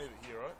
leave it here, right?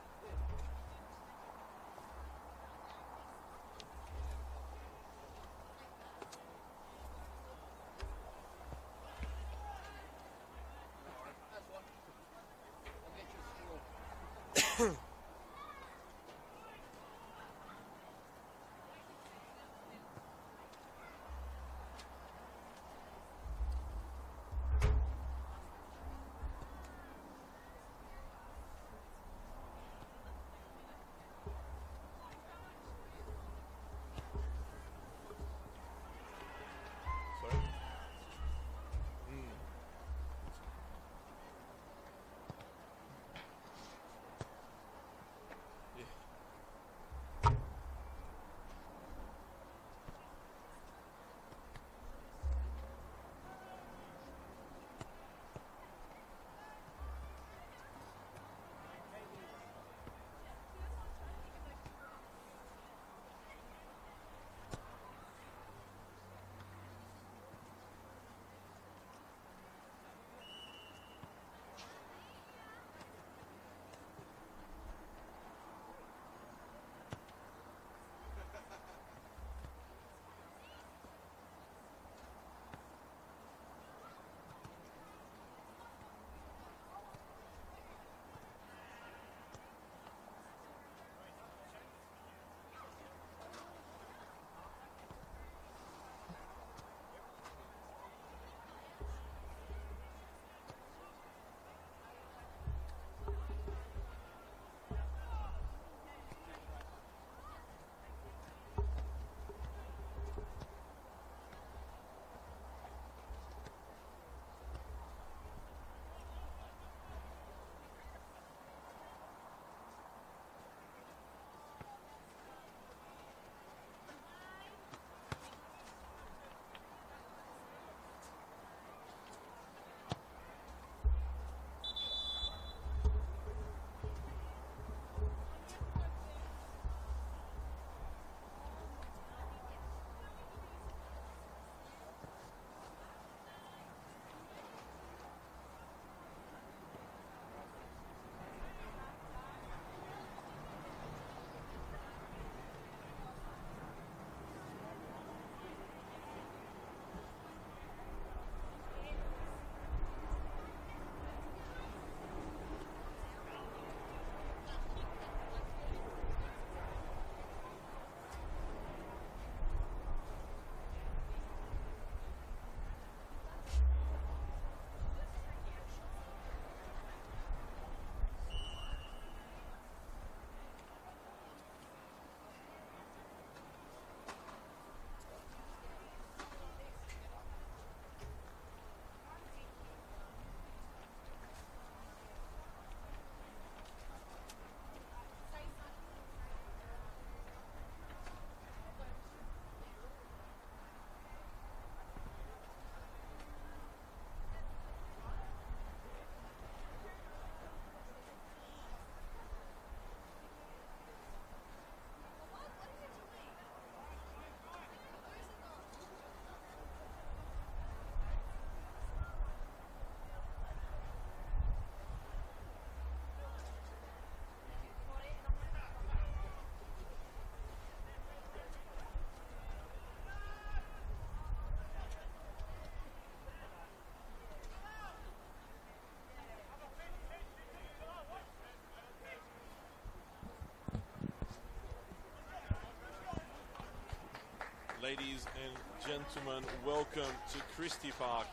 Ladies and gentlemen, welcome to Christie Park.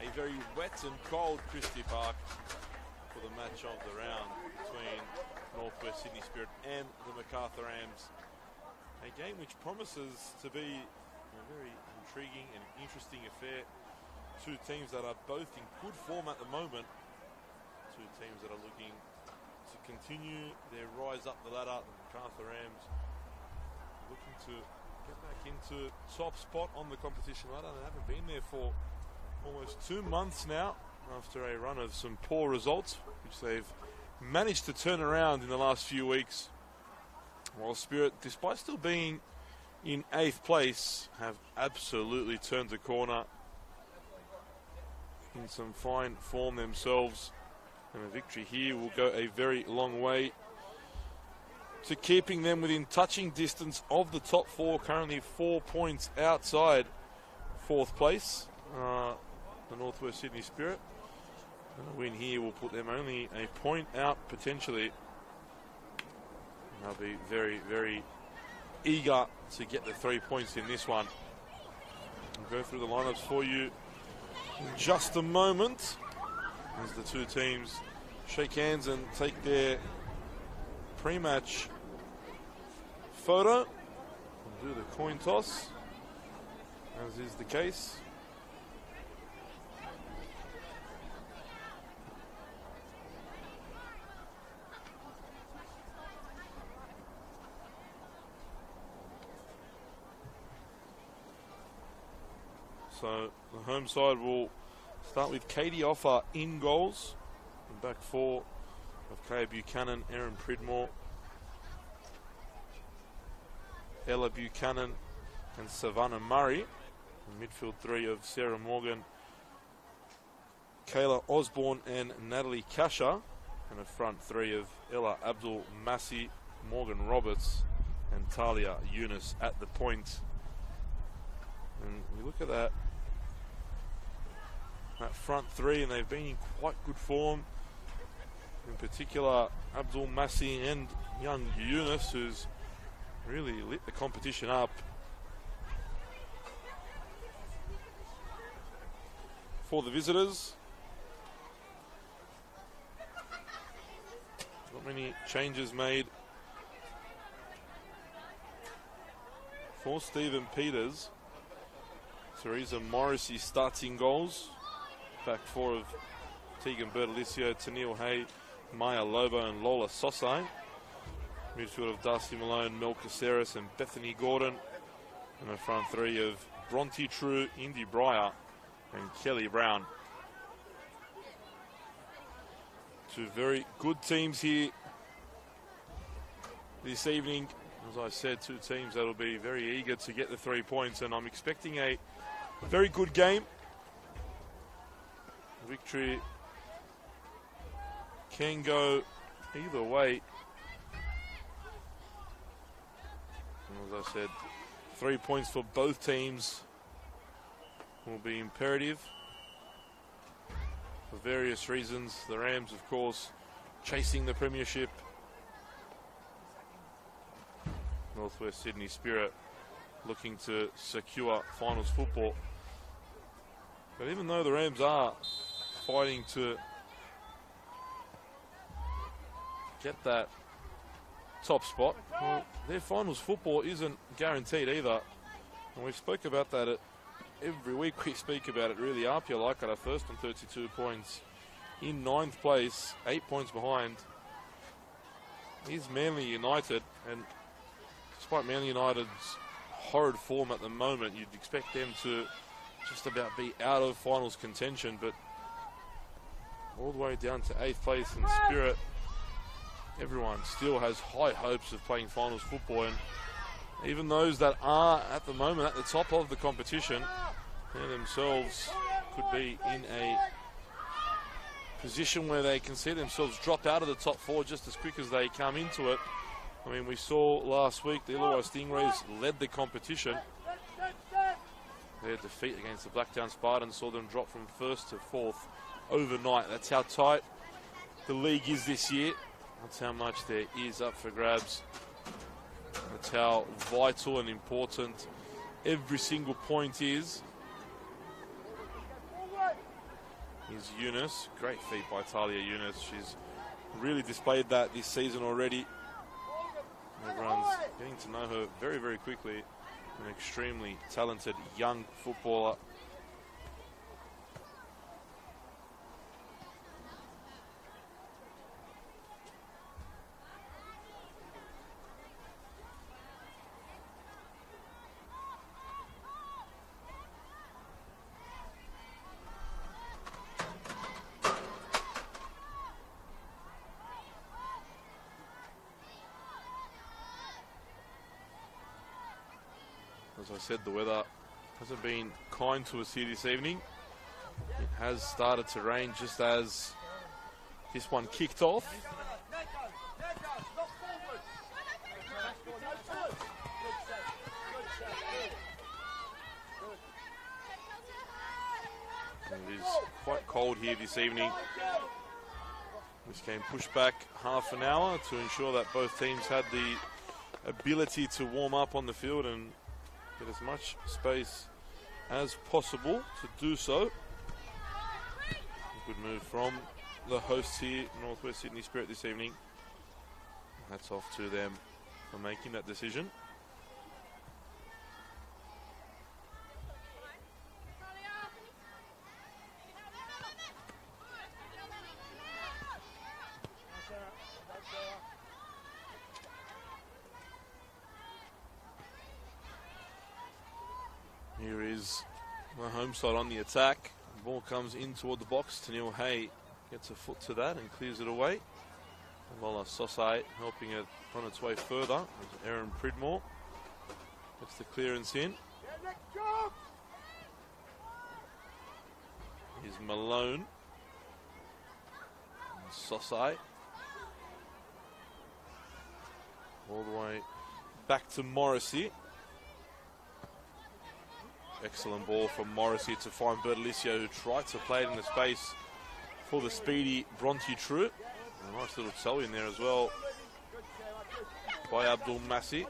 A very wet and cold Christie Park for the match of the round between Northwest Sydney Spirit and the Macarthur Rams. A game which promises to be a very intriguing and interesting affair. Two teams that are both in good form at the moment. Two teams that are looking to continue their rise up the ladder. The Macarthur Rams looking to get back into top spot on the competition ladder. They haven't been there for almost 2 months now after a run of some poor results, which they've managed to turn around in the last few weeks. While Spirit, despite still being in 8th place, have absolutely turned the corner in some fine form themselves. And a victory here will go a very long way to keeping them within touching distance of the top four, currently 4 points outside fourth place, the Northwest Sydney Spirit. And a win here will put them only a point out potentially. And they'll be very, very eager to get the 3 points in this one. I'll go through the lineups for you in just a moment as the two teams shake hands and take their pre-match photo and do the coin toss, as is the case. So the home side will start with Katie Offer in goals. And back four of Kaya Buchanan, Erin Pridmore, Ella Buchanan and Savannah Murray. And midfield three of Sarah Morgan, Kayla Osborne and Natalie Kasha. And a front three of Ella Abdul Massi, Morgan Roberts and Talia Yunus at the point. And you look at that front three, and they've been in quite good form. In particular, Abdul Massi and young Yunus, who's really lit the competition up. For the visitors, not many changes made. For Stephen Peters, Teresa Morrissey starts in goals. Back four of Tegan Bertolicio, Tennille Hay, Maya Lobo and Lola Sosai. Midfield of Darcy Malone, Mel Caceres and Bethany Gordon. And the front three of Bronte True, Indy Breyer and Kelly Brown. Two very good teams here this evening. As I said, two teams that will be very eager to get the 3 points, and I'm expecting a very good game. Victory can go either way. And as I said, 3 points for both teams will be imperative for various reasons. The Rams, of course, chasing the premiership. Northwest Sydney Spirit looking to secure finals football. But even though the Rams are fighting to get that top spot, well, their finals football isn't guaranteed either. And we've spoke about that every week. We speak about it really. Apia Leichhardt are first on 32 points. In 9th place, 8 points behind, is Manly United. And despite Manly United's horrid form at the moment, you'd expect them to just about be out of finals contention, but all the way down to 8th place in Spirit, everyone still has high hopes of playing finals football. And even those that are at the moment at the top of the competition, they themselves could be in a position where they can see themselves drop out of the top four just as quick as they come into it. I mean, we saw last week the Illawarra Stingrays led the competition. Their defeat against the Blacktown Spartans saw them drop from 1st to 4th overnight. That's how tight the league is this year. That's how much there is up for grabs. That's how vital and important every single point is. Here's Yunus. Great feat by Talia Yunus. She's really displayed that this season already. Everyone's getting to know her very, very quickly. An extremely talented young footballer. As I said, the weather hasn't been kind to us here this evening. It has started to rain just as This one kicked off. And it is quite cold here this evening. This game pushed back half an hour to ensure that both teams had the ability to warm up on the field and get as much space as possible to do so. Good move from the hosts here, Northwest Sydney Spirit, this evening. Hats off to them for making that decision. Here is the home side on the attack. The ball comes in toward the box. Tennille Hay gets a foot to that and clears it away. Lola Sosai helping it on its way further. There's Aaron Pridmore gets the clearance in. Here's Malone. And Sosai. All the way back to Morrissey. Excellent ball from Morrissey to find Bertolicio, who tried to play it in the space for the speedy Bronte True. A nice little toe in there as well by Abdul Massi.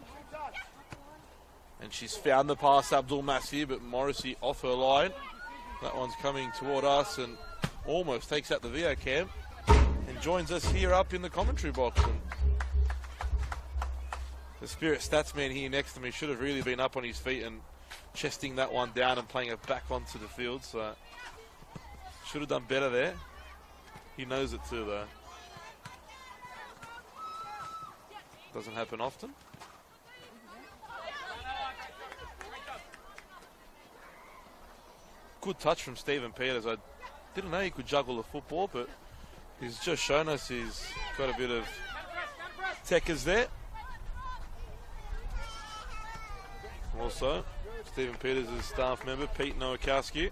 And she's found the pass, Abdul Massi, but Morrissey off her line. That one's coming toward us and almost takes out the VO cam and joins us here up in the commentary box. And the Spirit stats man here next to me should have really been up on his feet and chesting that one down and playing it back onto the field. So should have done better there. He knows it too, though. Doesn't happen often. Good touch from Stephen Peters. I didn't know he could juggle the football, but he's just shown us he's got a bit of techers there. Also, Stephen Peters' staff member, Pete Nowakowski,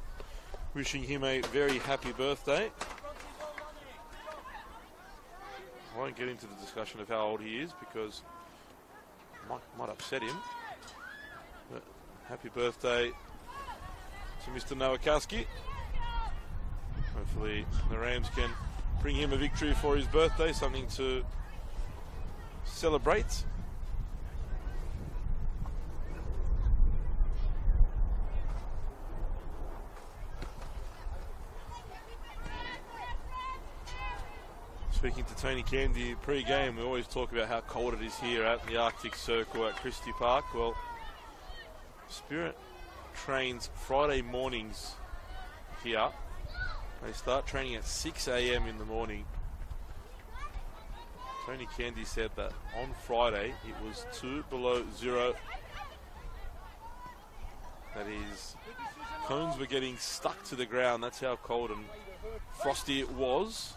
wishing him a very happy birthday. I won't get into the discussion of how old he is because it might upset him. But happy birthday to Mr. Nowakowski. Hopefully the Rams can bring him a victory for his birthday, something to celebrate. Speaking to Tony Candy pre-game, we always talk about how cold it is here at the Arctic Circle at Christie Park. Well, Spirit trains Friday mornings here. They start training at 6 a.m. in the morning. Tony Candy said that on Friday it was 2 below zero. That is, cones were getting stuck to the ground. That's how cold and frosty it was.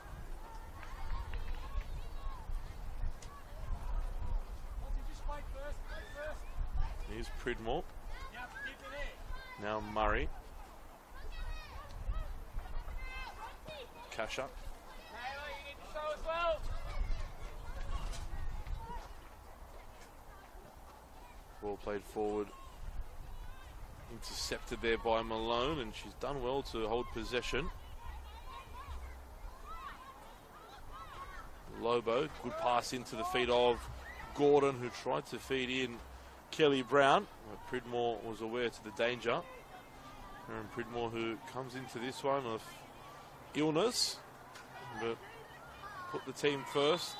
Here's Pridmore. Now Murray. Cash up. Ball played forward. Intercepted there by Malone, and she's done well to hold possession. Lobo, good pass into the feet of Gordon, who tried to feed in Kelly Brown. Pridmore was aware to the danger. Aaron Pridmore, who comes into this one of illness, but put the team first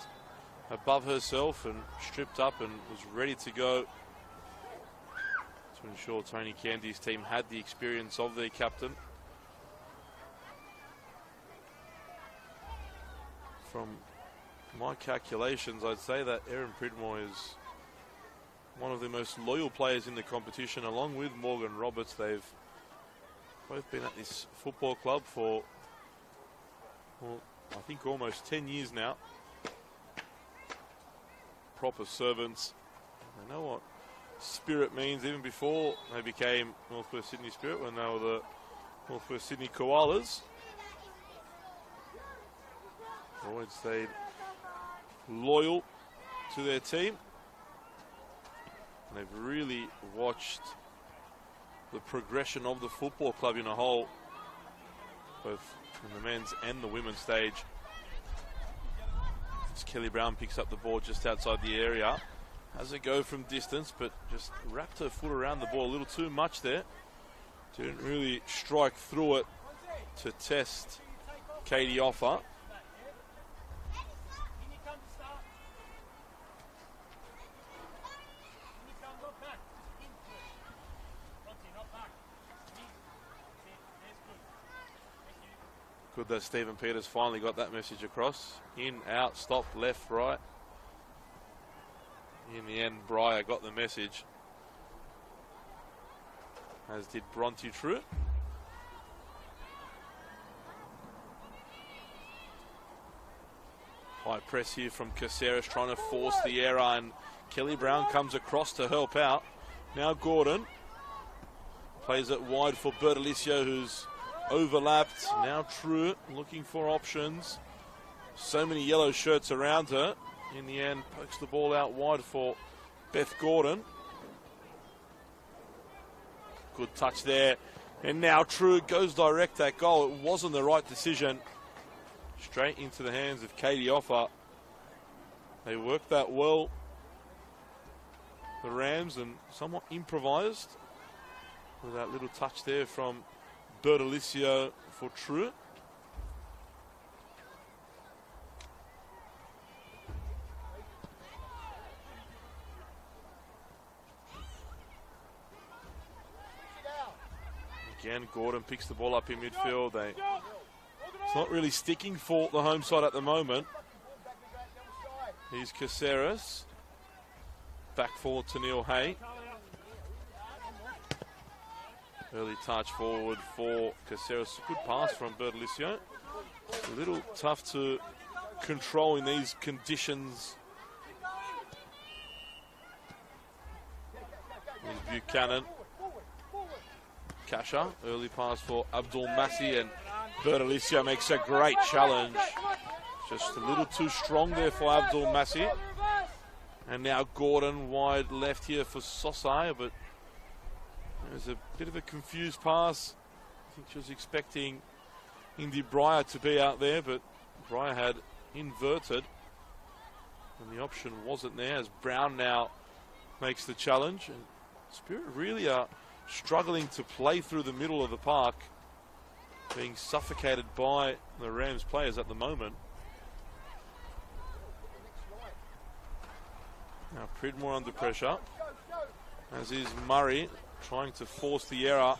above herself and stripped up and was ready to go to ensure Tony Candy's team had the experience of their captain. From my calculations, I'd say that Aaron Pridmore is one of the most loyal players in the competition, along with Morgan Roberts. They've both been at this football club for, well, I think almost 10 years now. Proper servants. They know what Spirit means even before they became Northwest Sydney Spirit, when they were the Northwest Sydney Koalas. always stayed loyal to their team. And they've really watched the progression of the football club in a whole, both in the men's and the women's stage. As Kelly Brown picks up the ball just outside the area. Has a go from distance, but just wrapped her foot around the ball a little too much there. Didn't really strike through it to test Katie Offer. Good that Stephen Peters finally got that message across. In, out, stop, left, right. In the end, Breyer got the message, as did Bronte Truitt. High press here from Caceres, trying to force the error, and Kelly Brown comes across to help out. Now Gordon plays it wide for Bertolicio, who's overlapped. Now Truitt looking for options. So many yellow shirts around her. In the end, pokes the ball out wide for Beth Gordon. Good touch there. And now Truitt goes direct at goal. It wasn't the right decision. Straight into the hands of Katie Offer. They worked that well, the Rams, and somewhat improvised with that little touch there from Bertolicio for Truitt. Again, Gordon picks the ball up in midfield. It's not really sticking for the home side at the moment. Here's Caceres. Back forward to Neil Hay. Early touch forward for Caceres. Good pass from Bertolicio. A little tough to control in these conditions. Here's Buchanan. Kasha, early pass for Abdul Massi, and Bertolicio makes a great challenge. Just a little too strong there for Abdul Massi. And now Gordon wide left here for Sosai, but there's a bit of a confused pass. I think she was expecting Indy Breyer to be out there, but Breyer had inverted, and the option wasn't there, as Brown now makes the challenge. And Spirit really are struggling to play through the middle of the park, being suffocated by the Rams players at the moment. Now Pridmore under pressure, as is Murray, trying to force the error.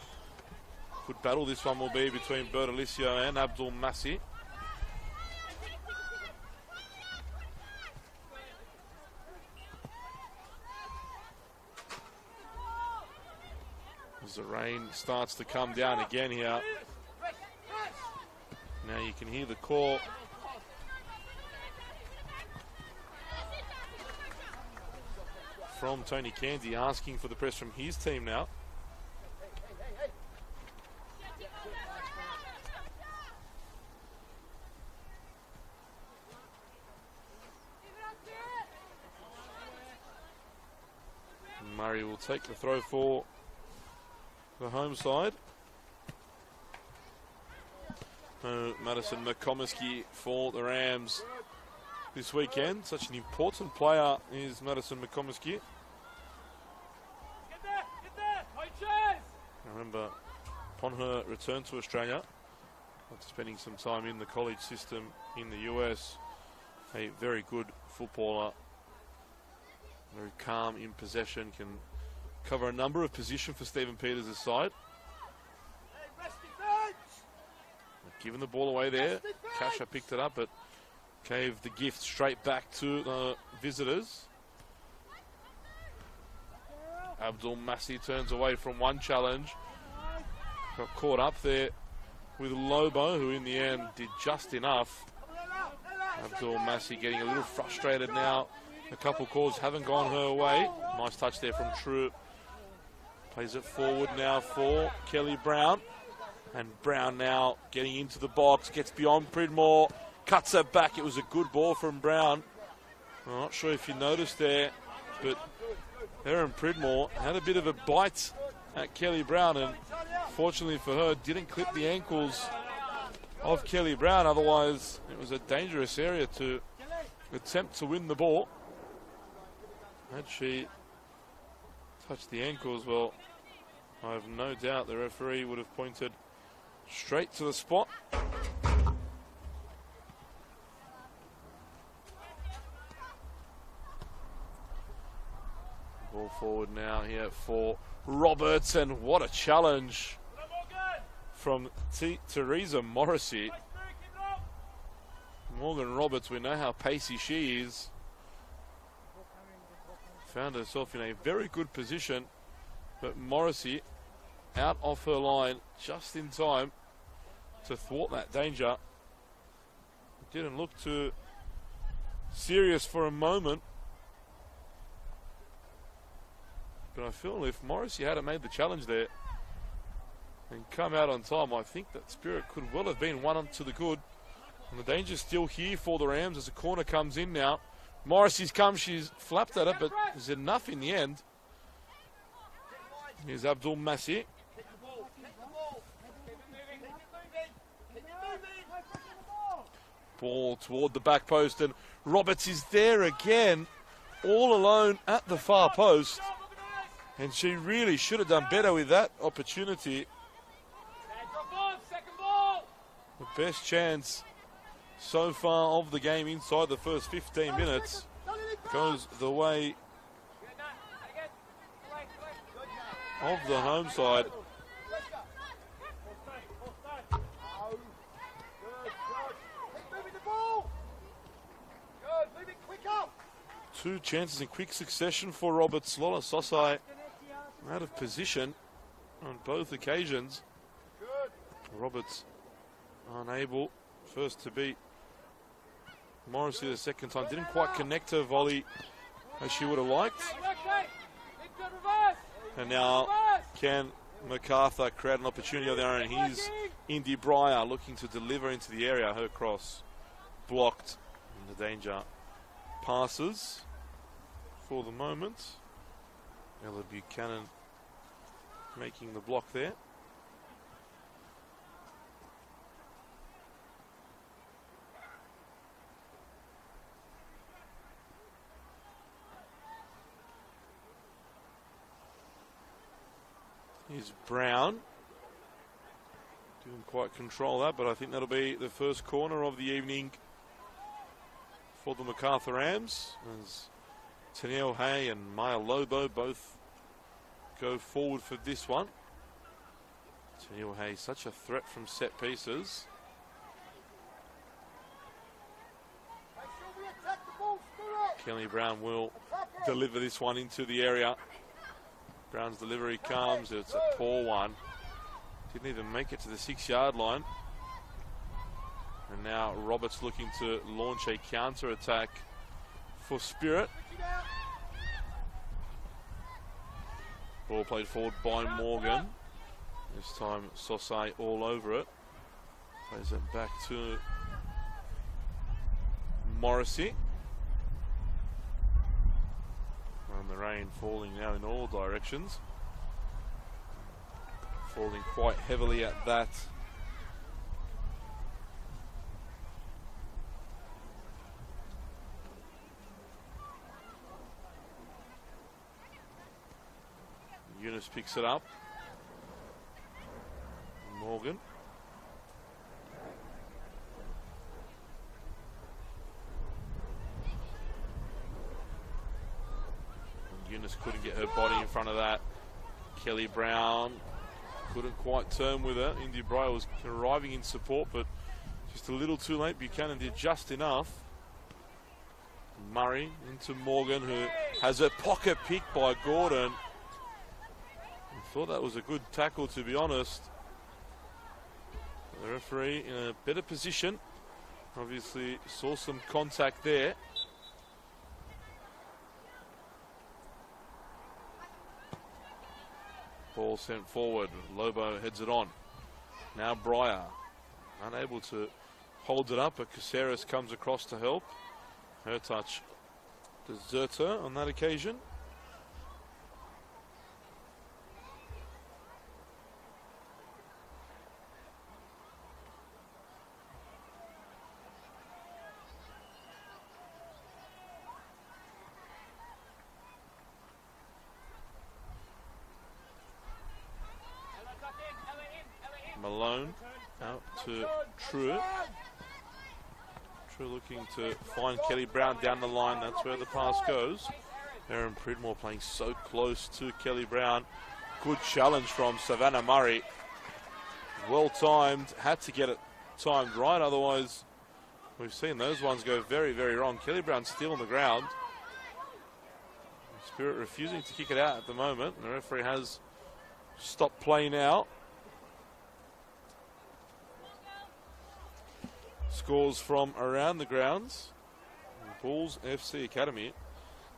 Good battle this one will be between Bertolicio and Abdul Massi. As the rain starts to come down again here. Now you can hear the call from Tony Candy, asking for the press from his team now. Murray will take the throw for the home side. Madison McComiskey for the Rams this weekend. Such an important player is Madison McComiskey. I remember upon her return to Australia, after spending some time in the college system in the US, a very good footballer, very calm in possession, can cover a number of positions for Stephen Peters' side. Given the ball away there, Kasha picked it up, but gave the gift straight back to the visitors. Abdul Massi turns away from one challenge. Got caught up there with Lobo, who in the end did just enough. Abdul Massi getting a little frustrated now. A couple calls haven't gone her way. Nice touch there from Truitt. Plays it forward now for Kelly Brown. And Brown now getting into the box, gets beyond Pridmore, cuts that back. It was a good ball from Brown. I'm not sure if you noticed there, but Erin Pridmore had a bit of a bite at Kelly Brown, and fortunately for her, didn't clip the ankles of Kelly Brown. Otherwise, it was a dangerous area to attempt to win the ball. Had she touched the ankles, well, I have no doubt the referee would have pointed straight to the spot. Ball forward now here for Roberts, and what a challenge from Teresa Morrissey. Morgan Roberts, we know how pacey she is. Found herself in a very good position, but Morrissey out off her line just in time to thwart that danger. It didn't look too serious for a moment, but I feel if Morrissey hadn't made the challenge there and come out on time, I think that Spirit could well have been one to the good. And the danger's still here for the Rams as the corner comes in now. Morrissey's come, she's flapped at it, but there's enough in the end. Here's Abdul Masih. Ball toward the back post, and Roberts is there again, all alone at the far post. And she really should have done better with that opportunity. The best chance so far of the game inside the first 15 minutes goes the way of the home side. Two chances in quick succession for Roberts. Lola Sosai out of position on both occasions. Roberts unable first to beat Morrissey the second time. Didn't quite connect her volley as she would have liked. And now can Macarthur create an opportunity on their own? Here's Indy Breyer looking to deliver into the area. Her cross blocked, and the danger passes for the moment. Ella Buchanan making the block there. Here's Brown. Didn't quite control that, but I think that'll be the first corner of the evening for the Macarthur Rams, as Tennille Hay and Maya Lobo both go forward for this one. Tennille Hay, such a threat from set pieces. Kelly Brown will deliver this one into the area. Brown's delivery comes, it's a poor one. Didn't even make it to the 6-yard line. And now Roberts looking to launch a counter-attack for Spirit. Ball played forward by Morgan. This time Sosai all over it. Plays it back to Morrissey. And the rain falling now in all directions. Falling quite heavily at that. Eunice picks it up. Morgan. Eunice couldn't get her body in front of that. Kelly Brown couldn't quite turn with her. Indy Breyer was arriving in support, but just a little too late. Buchanan did just enough. Murray into Morgan, who has a pocket pick by Gordon. I thought that was a good tackle, to be honest. The referee in a better position. Obviously saw some contact there. Ball sent forward. Lobo heads it on. Now Breyer unable to holds it up, but Caceres comes across to help. Her touch deserts her on that occasion. Malone out to True. True looking to find Kelly Brown down the line. That's where the pass goes. Erin Pridmore playing so close to Kelly Brown. Good challenge from Savannah Murray. Well timed. Had to get it timed right. Otherwise, we've seen those ones go very, very wrong. Kelly Brown still on the ground. Spirit refusing to kick it out at the moment. The referee has stopped play now. Scores from around the grounds. Bulls FC Academy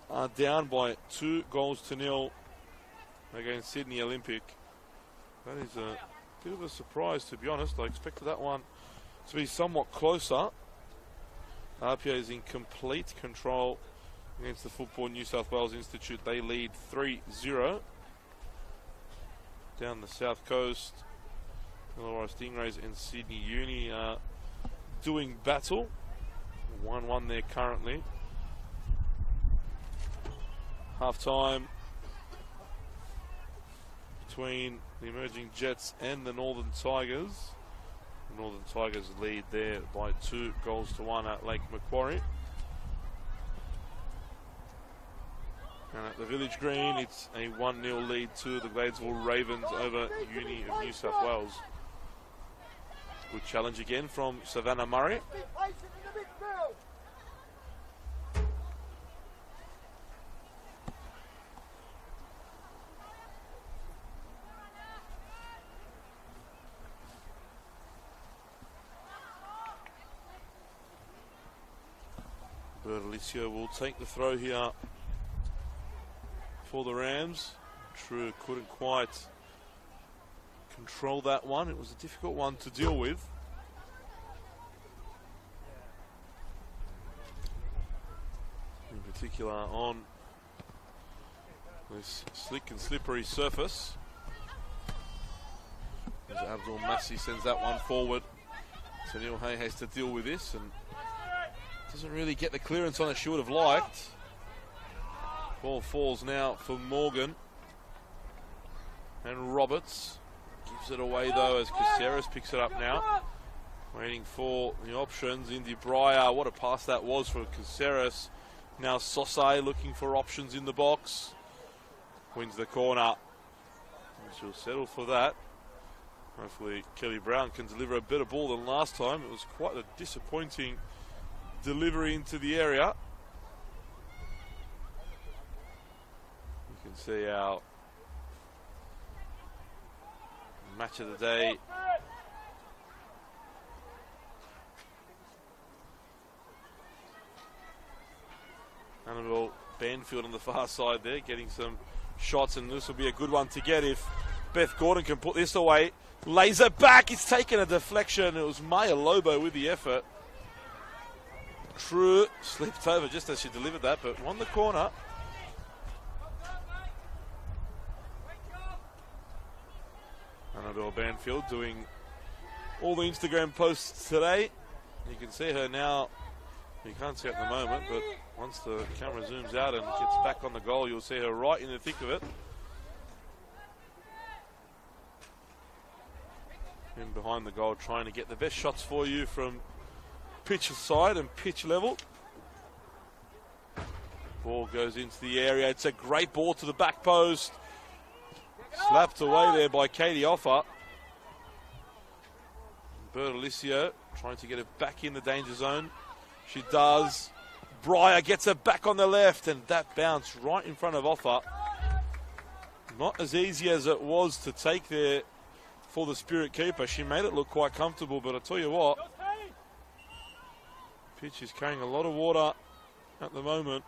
are down by 2-0 against Sydney Olympic. That is a bit of a surprise, to be honest. I expected that one to be somewhat closer. RPA is in complete control against the Football New South Wales Institute. They lead 3-0. Down the south coast, Illawarra Stingrays and Sydney Uni are doing battle. 1-1 there currently. Half time between the Emerging Jets and the Northern Tigers. The Northern Tigers lead there by 2-1 at Lake Macquarie. And at the Village Green, it's a 1-0 lead to the Gladesville Ravens over Uni of New South Wales. Good challenge again from Savannah Murray. Bertolicio will take the throw here for the Rams. True couldn't quite control that one. It was a difficult one to deal with. In particular on this slick and slippery surface. As Abdul Massi sends that one forward. So Neil Hay has to deal with this and doesn't really get the clearance on it she would have liked. Ball falls now for Morgan. And Roberts gives it away though as Caceres picks it up now. Waiting for the options. Indy Breyer, what a pass that was for Caceres. Now Sosai looking for options in the box. Wins the corner. And she'll settle for that. Hopefully Kelly Brown can deliver a better ball than last time. It was quite a disappointing delivery into the area. You can see our match of the day. Annabelle Banfield on the far side there, getting some shots, and this will be a good one to get if Beth Gordon can put this away. Lays it back, it's taken a deflection. It was Maya Lobo with the effort. True slipped over just as she delivered that, but won the corner. Annabelle Banfield doing all the Instagram posts today. You can see her now. You can't see it at the moment, but once the camera zooms out and gets back on the goal, you'll see her right in the thick of it. In behind the goal, trying to get the best shots for you from pitch side and pitch level. Ball goes into the area. It's a great ball to the back post. Slapped away there by Katie Offer. Bertolicio trying to get it back in the danger zone. She does. Breyer gets it back on the left, and that bounced right in front of Offer. Not as easy as it was to take there for the Spirit keeper. She made it look quite comfortable, but I tell you what, pitch is carrying a lot of water at the moment.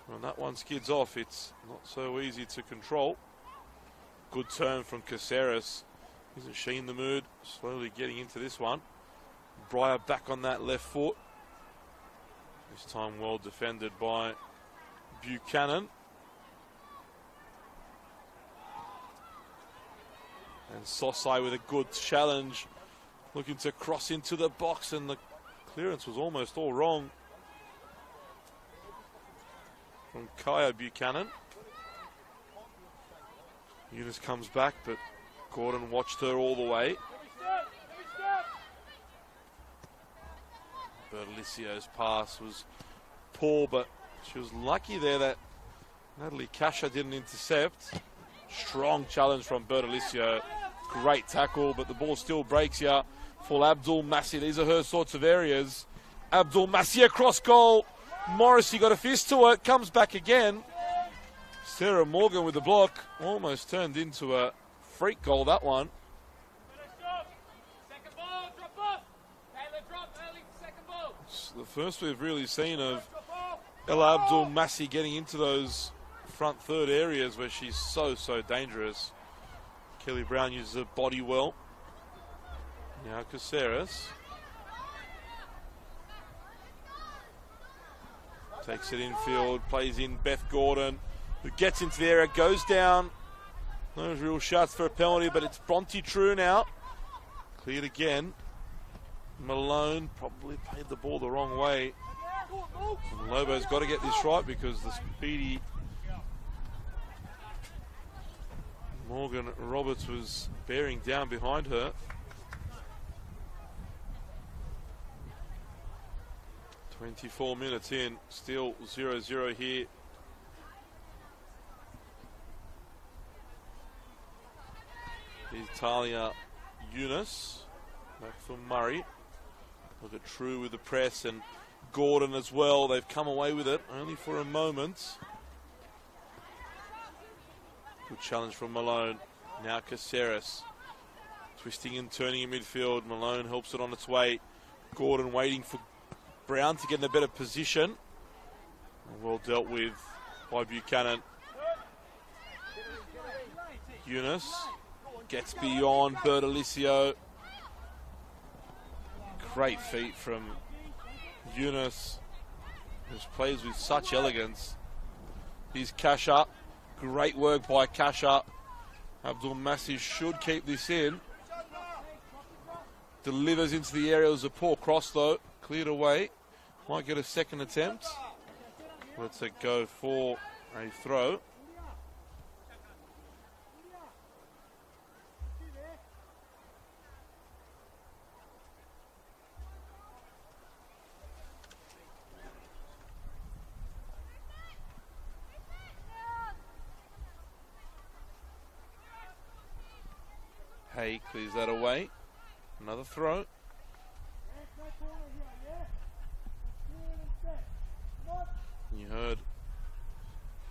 When that one skids off, it's not so easy to control. Good turn from Caceres. Isn't she in the mood? Slowly getting into this one. Breyer back on that left foot. This time well defended by Buchanan. And Sosai with a good challenge, looking to cross into the box, and the clearance was almost all wrong from Kaya Buchanan. Eunice comes back, but Gordon watched her all the way. Berlicio's pass was poor, but she was lucky there that Natalie Kasha didn't intercept. Strong challenge from Bertolicio. Great tackle, but the ball still breaks here for Abdul Massi. These are her sorts of areas. Abdul Massi across goal. Morrissey got a fist to it, comes back again. Sarah Morgan with the block. Almost turned into a freak goal, that one. It's the first we've really seen of Ella Abdul Massi getting into those front third areas where she's so dangerous. Kelly Brown uses her body well. Now Caceres takes it infield, plays in Beth Gordon, who gets into the area, goes down. No real shots for a penalty, but it's Bronte True now. Cleared again. Malone probably played the ball the wrong way. And Lobo's got to get this right because the speedy Morgan Roberts was bearing down behind her. 24 minutes in, still 0-0 here. Here's Talia Eunice, back from Murray. Look at True with the press and Gordon as well. They've come away with it only for a moment. Good challenge from Malone. Now Caceres. Twisting and turning in midfield. Malone helps it on its way. Gordon waiting for Brown to get in a better position. Well dealt with by Buchanan. Eunice gets beyond Bertolicio. Great feet from Eunice, who plays with such elegance. Here's Kasha. Great work by Kasha. Abdul Massi should keep this in. Delivers into the area. It was a poor cross though. Cleared away. Might get a second attempt. Let's it go for a throw. Hay clears that away. Another throw. You heard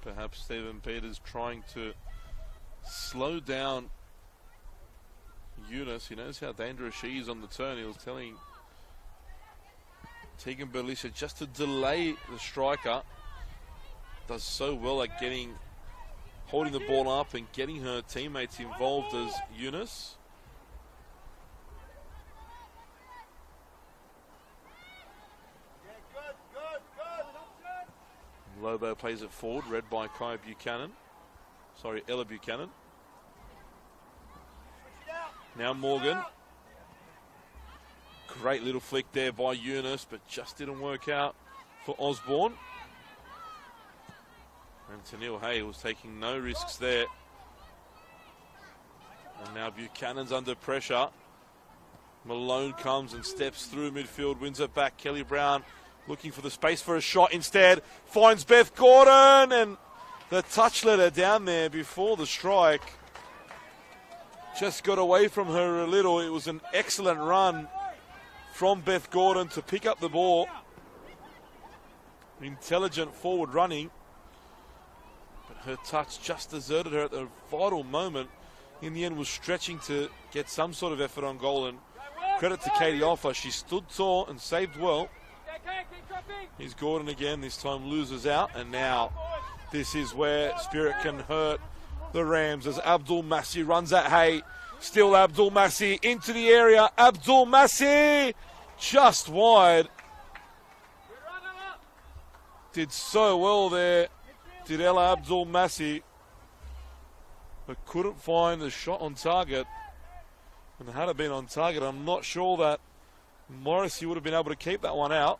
perhaps Stephen Peters trying to slow down Eunice. He knows how dangerous she is on the turn. He was telling Tegan Berlicia just to delay the striker. Does so well at holding the ball up and getting her teammates involved as Eunice. Lobo plays it forward, read by Ella Buchanan. Now Morgan. Great little flick there by Eunice, but just didn't work out for Osborne. And Tennille Hay was taking no risks there. And now Buchanan's under pressure. Malone comes and steps through midfield, wins it back. Kelly Brown looking for the space for a shot instead. Finds Beth Gordon, and the touch let her down there before the strike. Just got away from her a little. It was an excellent run from Beth Gordon to pick up the ball. Intelligent forward running. But her touch just deserted her at the vital moment. In the end was stretching to get some sort of effort on goal, and credit to Katie Offa. She stood tall and saved well. Here's Gordon again, this time loses out, and now this is where Spirit can hurt the Rams as Abdul Massi runs at Hay. Still Abdul Massi into the area. Abdul Massi just wide. Did so well there, did Ella Abdul Massi, but couldn't find the shot on target. And had it been on target, I'm not sure that Morrissey would have been able to keep that one out.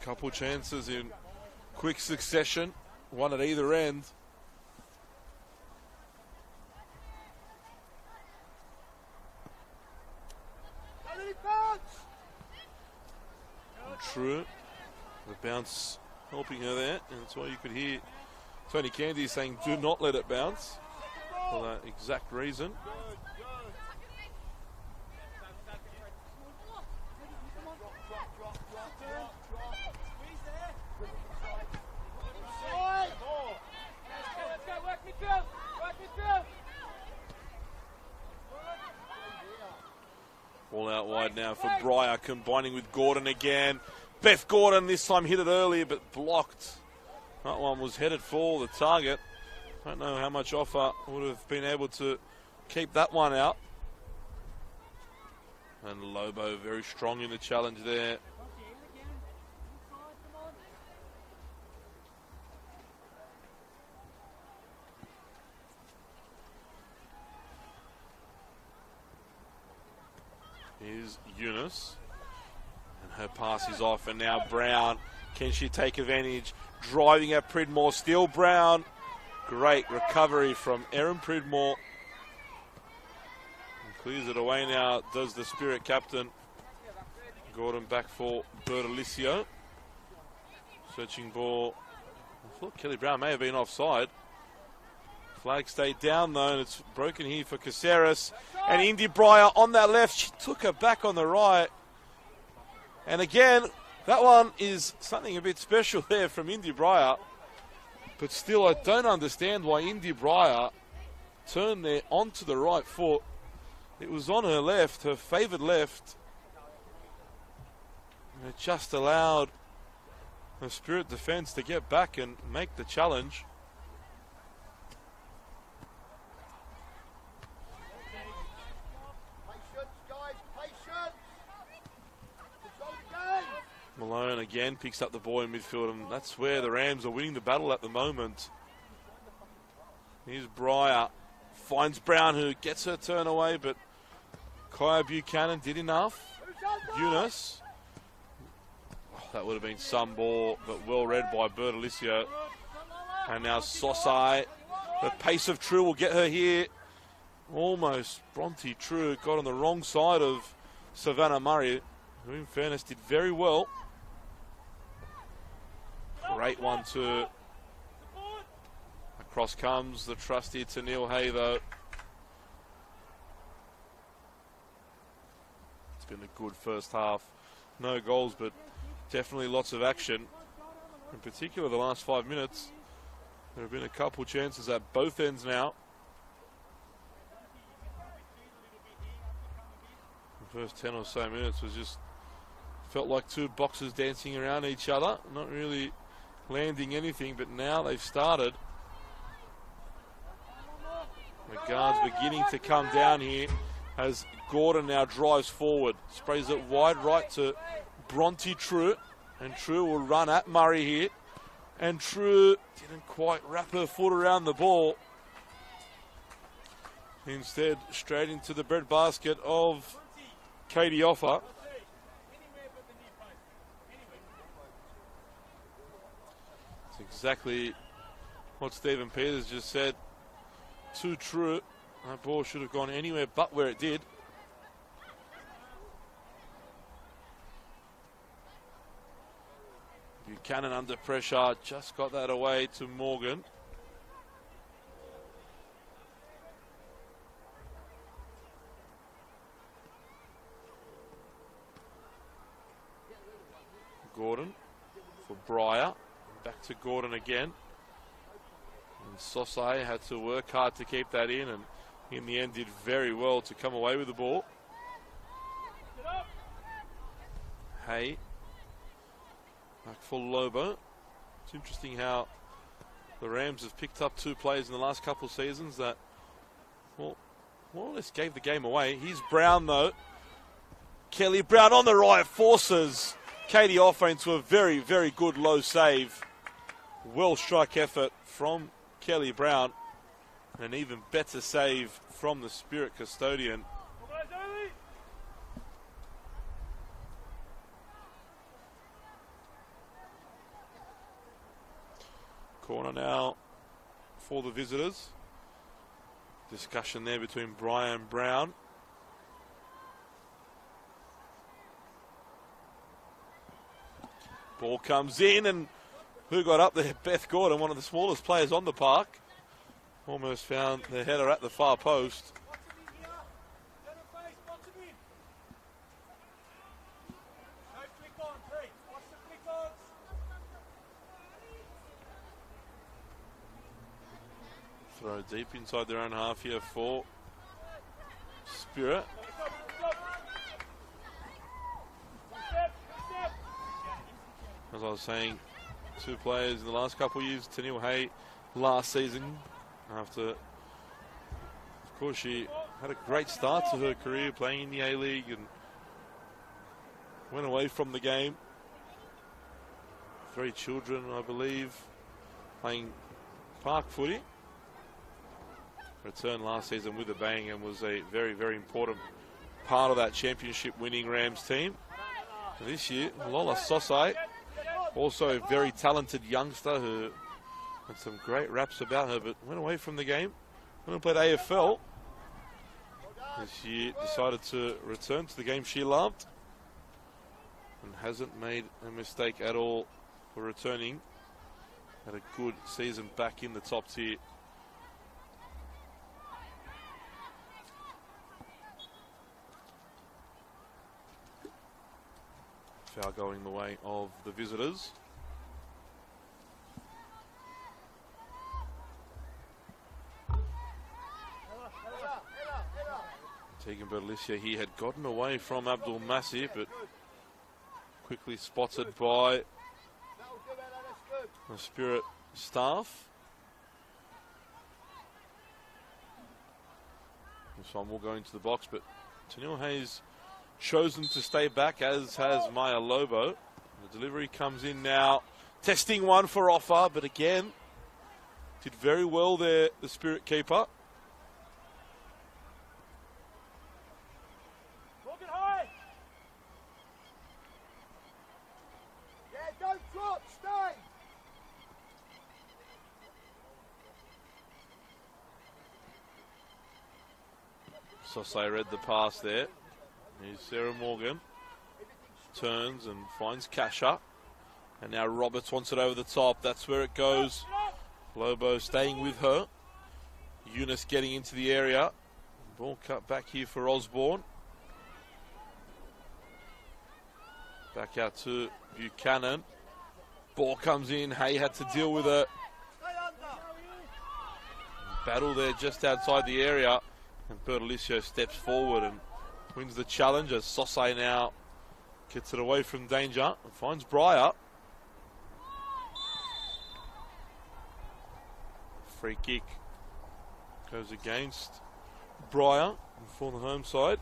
Couple chances in quick succession, one at either end. True. The bounce helping her there, and that's why you could hear Tony Candy saying, do not let it bounce, for that exact reason. All out wide now for Breyer, combining with Gordon again. Beth Gordon this time hit it earlier, but blocked. That one was headed for the target. Don't know how much offer would have been able to keep that one out. And Lobo very strong in the challenge there. Here's Eunice. And her pass is off, and now Brown. Can she take advantage? Driving at Pridmore. Still Brown. Great recovery from Erin Pridmore. And clears it away now, does the Spirit captain. Gordon back for Bertolicio. Searching ball. I thought Kelly Brown may have been offside. Flag stayed down though, and it's broken here for Caceres. And Indy Breyer on that left. She took her back on the right. And again, that one is something a bit special there from Indy Breyer. But still, I don't understand why Indy Breyer turned there onto the right foot. It was on her left, her favoured left. And it just allowed the Spirit defence to get back and make the challenge. Malone again picks up the ball in midfield, and that's where the Rams are winning the battle at the moment. Here's Breyer, finds Brown, who gets her turn away, but Kaya Buchanan did enough. Eunice, that would have been some ball, but well read by Bertolicio. And now Sosai, the pace of True will get her here. Almost Bronte True got on the wrong side of Savannah Murray, who in fairness did very well. Great 1-2. Across comes the trusty to Neil Hay though. It's been a good first half. No goals, but definitely lots of action. In particular, the last 5 minutes, there have been a couple chances at both ends now. The first 10 or so minutes was just felt like two boxers dancing around each other, not really landing anything, but now they've started. The guard's beginning to come down here as Gordon now drives forward, sprays it wide right to Bronte True, and True will run at Murray here, and True didn't quite wrap her foot around the ball. Instead, straight into the breadbasket of Katie Offer. It's exactly what Stephen Peters just said. Too true. That ball should have gone anywhere but where it did. Buchanan under pressure, just got that away to Morgan. Gordon for Breyer. Back to Gordon again. And Sosai had to work hard to keep that in, and in the end did very well to come away with the ball. Hay. Back for Lobo. It's interesting how The Rams have picked up 2 players in the last couple of seasons that, well, more or less gave the game away. Here's Brown, though. Kelly Brown on the right forces Katie off into a very, very good low save. Well strike effort from Kelly Brown. An even better save from the Spirit custodian. Corner now for the visitors. Discussion there between Brian and Brown. Ball comes in, and who got up there? Beth Gordon, one of the smallest players on the park. Almost found the header at the far post. Throw deep inside their own half here for Spirit. As I was saying, 2 players in the last couple of years. Tennille Hay last season, after, of course, she had a great start to her career playing in the A-League and went away from the game. 3 children, I believe, playing park footy. Returned last season with a bang and was a very, very important part of that championship winning Rams team. This year, Lola Sosai, also a very talented youngster who had some great raps about her, but went away from the game. Went and played AFL. This year decided to return to the game she loved and hasn't made a mistake at all for returning. Had a good season back in the top tier. Foul going the way of the visitors. Tegan Berlicia, he had gotten away from Abdul Masih, but quickly spotted by the Spirit staff. This one will go into the box, but Tennille Hayes chosen to stay back, as has Maya Lobo. The delivery comes in now. Testing one for offer, but again, did very well there, the Spirit keeper. Yeah, don't drop, stay. Sosai read the pass there. Here's Sarah Morgan. Turns and finds Kasha. And now Roberts wants it over the top. That's where it goes. Lobo staying with her. Eunice getting into the area. Ball cut back here for Osborne. Back out to Buchanan. Ball comes in. Hay had to deal with it. Battle there just outside the area. And Bertolicio steps forward and wins the challenge as Sosai now gets it away from danger and finds Breyer. Free kick goes against Breyer for the home side.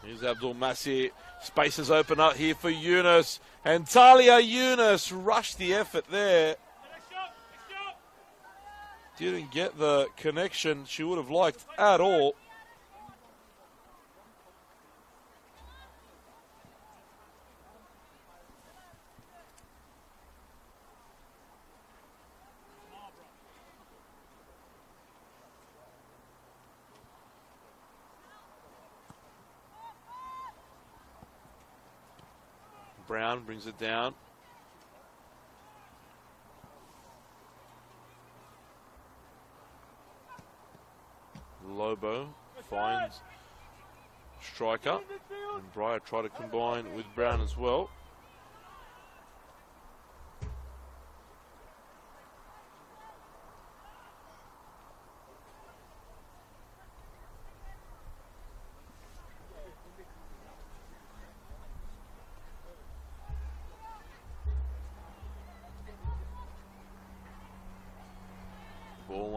Here's Abdul Masih. Spaces open up here for Eunice. And Talia Eunice rushed the effort there. Didn't get the connection she would have liked at all. Brown brings it down. Lobo finds striker. And Breyer try to combine with Brown as well.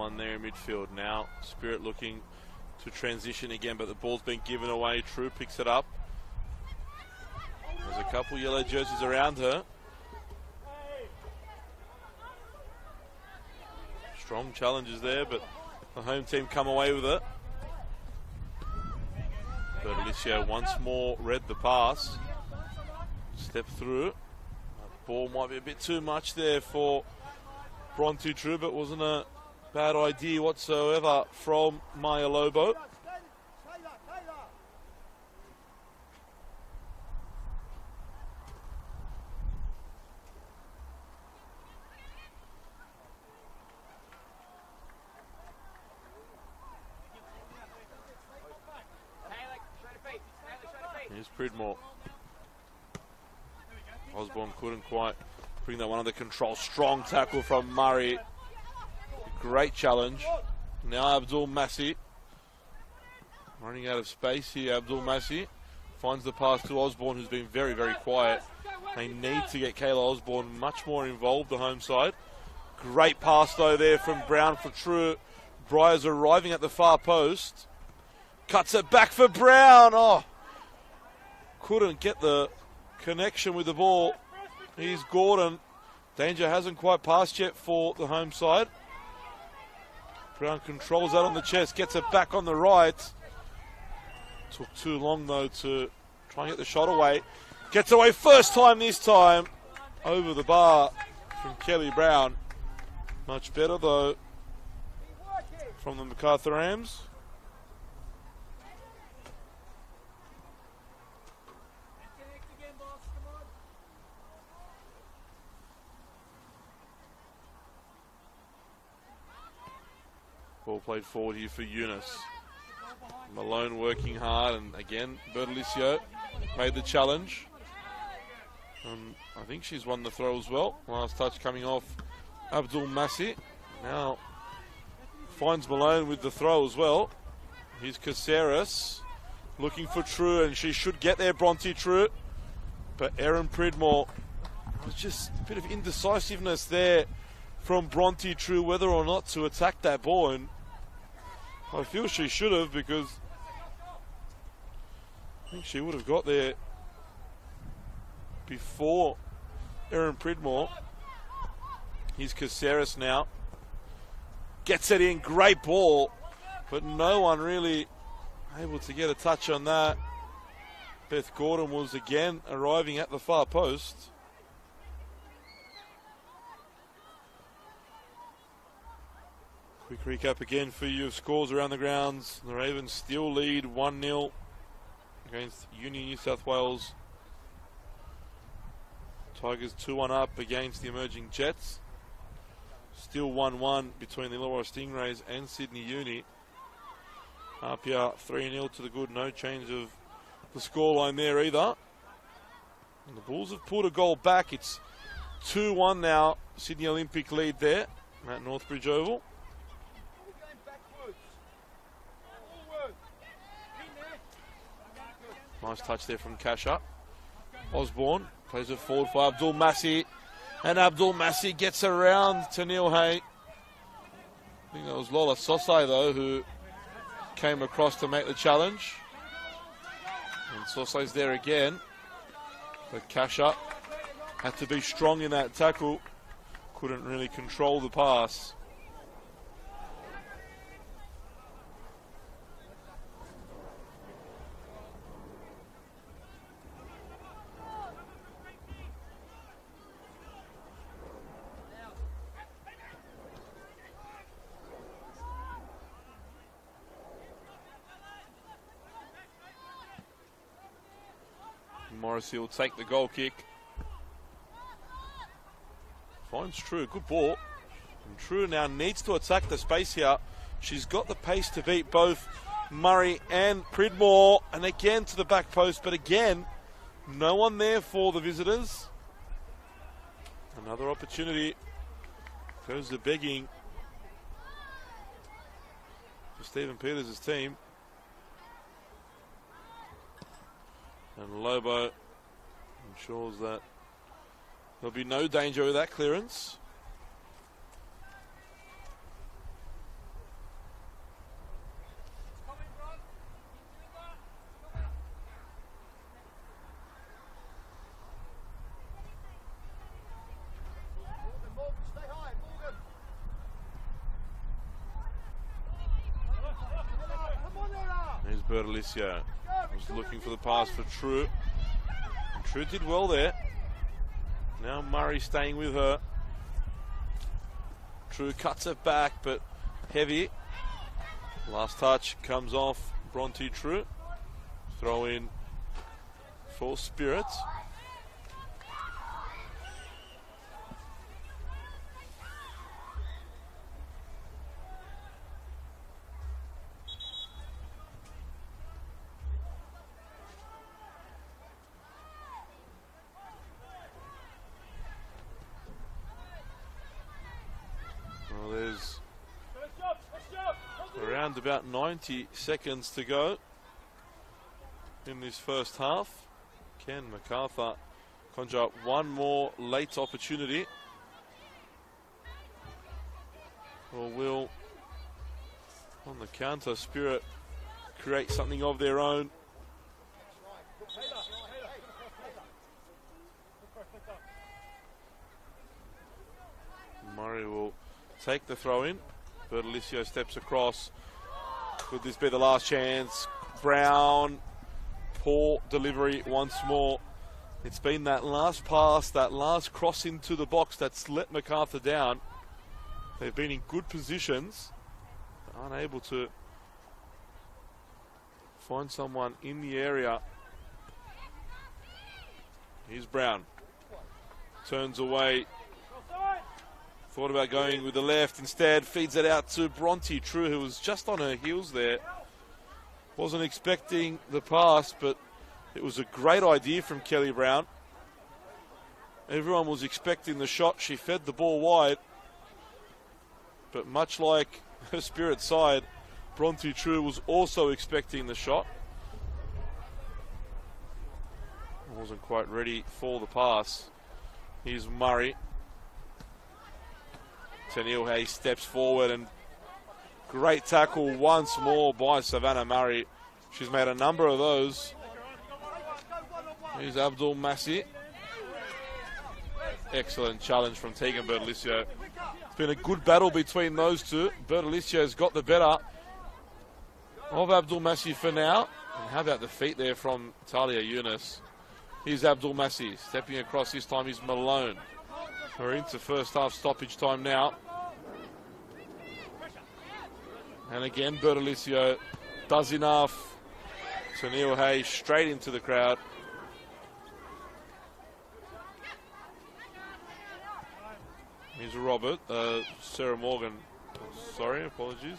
one there in midfield. Now Spirit looking to transition again, but the ball's been given away. True picks it up. There's a couple yellow jerseys around her. Strong challenges there, but the home team come away with it. But Alicia once more read the pass. Step through. Ball might be a bit too much there for Bronte True, but wasn't a bad idea whatsoever from Maya Lobo. Here's Pridmore. Osborne couldn't quite bring that one under control. Strong tackle from Murray. Great challenge. Now Abdul Massi. Running out of space here, Abdul Massi. Finds the pass to Osborne, who's been very, very quiet. They need to get Kayla Osborne much more involved, the home side. Great pass, though, there from Brown for True. Briar's arriving at the far post. Cuts it back for Brown. Oh, couldn't get the connection with the ball. Here's Gordon. Danger hasn't quite passed yet for the home side. Brown controls that on the chest, gets it back on the right. Took too long, though, to try and get the shot away. Gets away first time this time. Over the bar from Kelly Brown. Much better, though, from the Macarthur Rams. Ball played forward here for Eunice. Malone working hard, and again, Bertolicio made the challenge. I think she's won the throw as well. Last touch coming off Abdul Massi. Now finds Malone with the throw as well. Here's Caceres looking for True, and she should get there, Bronte True. But Erin Pridmore, was just a bit of indecisiveness there from Bronte True, whether or not to attack that ball. And I feel she should have, because I think she would have got there before Erin Pridmore. Here's Caceres now. Gets it in, great ball, but no one really able to get a touch on that. Beth Gordon was again arriving at the far post. Quick recap again for you of scores around the grounds. The Ravens still lead 1-0 against Union New South Wales. Tigers 2-1 up against the emerging Jets. Still 1-1 between the Illawarra Stingrays and Sydney Uni. Apia 3-0 to the good. No change of the scoreline there either. And the Bulls have pulled a goal back. It's 2-1 now. Sydney Olympic lead there at Northbridge Oval. Nice touch there from Kasha. Osborne plays it forward for Abdul Massi. And Abdul Massi gets around to Neil Hay. I think that was Lola Sosai, though, who came across to make the challenge. And Sosai's there again. But Kasha had to be strong in that tackle. Couldn't really control the pass. Morrissey will take the goal kick. Finds True, good ball. And True now needs to attack the space here. She's got the pace to beat both Murray and Pridmore. And again to the back post, but again, no one there for the visitors. Another opportunity. Goes the begging for Stephen Peters' team. And Lobo ensures that there'll be no danger with that clearance. Bertolicio was looking for the pass for True. And True did well there. Now Murray staying with her. True cuts it back, but heavy. Last touch comes off Bronte True. Throw in for Spirit. Well, there's around about 90 seconds to go in this first half. Can Macarthur conjure up one more late opportunity? Or will, on the counter, Spirit create something of their own? Murray will take the throw in. Bertolicio steps across. Could this be the last chance? Brown, poor delivery once more. It's been that last pass, that last cross into the box that's let Macarthur down. They've been in good positions, unable to find someone in the area. Here's Brown. Turns away. Thought about going with the left, instead feeds it out to Bronte True, who was just on her heels there. Wasn't expecting the pass, but it was a great idea from Kelly Brown. Everyone was expecting the shot. She fed the ball wide. But much like her Spirit side, Bronte True was also expecting the shot. Wasn't quite ready for the pass. Here's Murray. Tenille Hay steps forward, and great tackle once more by Savannah Murray. She's made a number of those. Here's Abdul Massi. Excellent challenge from Tegan Bertolicio. It's been a good battle between those two. Bertolicio's got the better of Abdul Massi for now. And how about the feet there from Talia Yunus? Here's Abdul Massi stepping across. This time is Malone. We're into first half stoppage time now. And again, Bertolicio does enough. Tenille Hay straight into the crowd. Here's Robert, Sarah Morgan. Sorry, apologies.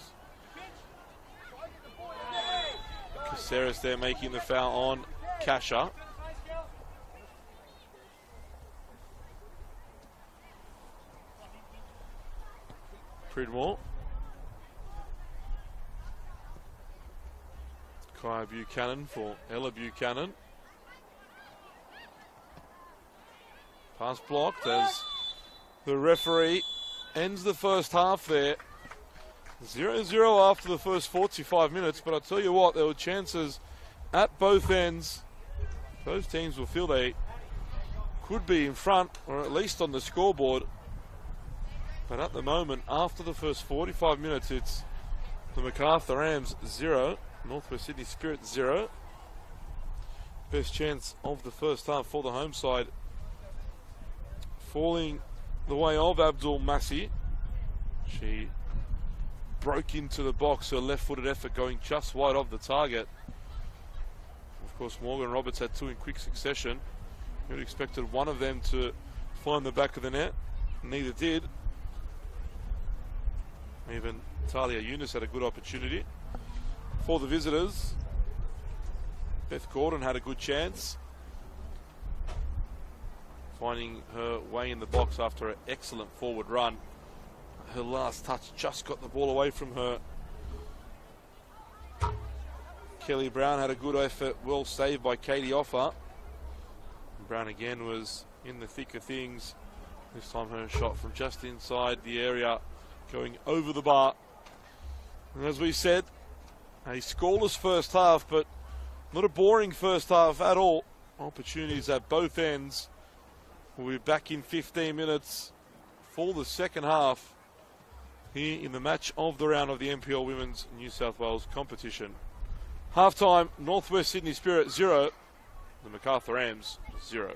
Caceres there making the foul on Kasha. Pridmore. Kaya Buchanan for Ella Buchanan. Pass blocked as the referee ends the first half there. 0-0 after the first 45 minutes, but I tell you what, there were chances at both ends. Both teams will feel they could be in front, or at least on the scoreboard. But at the moment, after the first 45 minutes, it's the Macarthur Rams 0, Northwest Sydney Spirit 0. Best chance of the first half for the home side, falling the way of Abdul Massi. She broke into the box, her left-footed effort going just wide of the target. Of course, Morgan Roberts had two in quick succession. You'd expected one of them to find the back of the net. Neither did. Even Talia Yunus had a good opportunity. For the visitors, Beth Gordon had a good chance, finding her way in the box after an excellent forward run. Her last touch just got the ball away from her. Kelly Brown had a good effort, well saved by Katie Offer. Brown again was in the thick of things. This time her shot from just inside the area, going over the bar. And as we said, a scoreless first half, but not a boring first half at all. Opportunities at both ends. We'll be back in 15 minutes for the second half here in the match of the round of the NPL Women's New South Wales competition. Half-time, Northwest Sydney Spirit 0, the Macarthur Rams 0.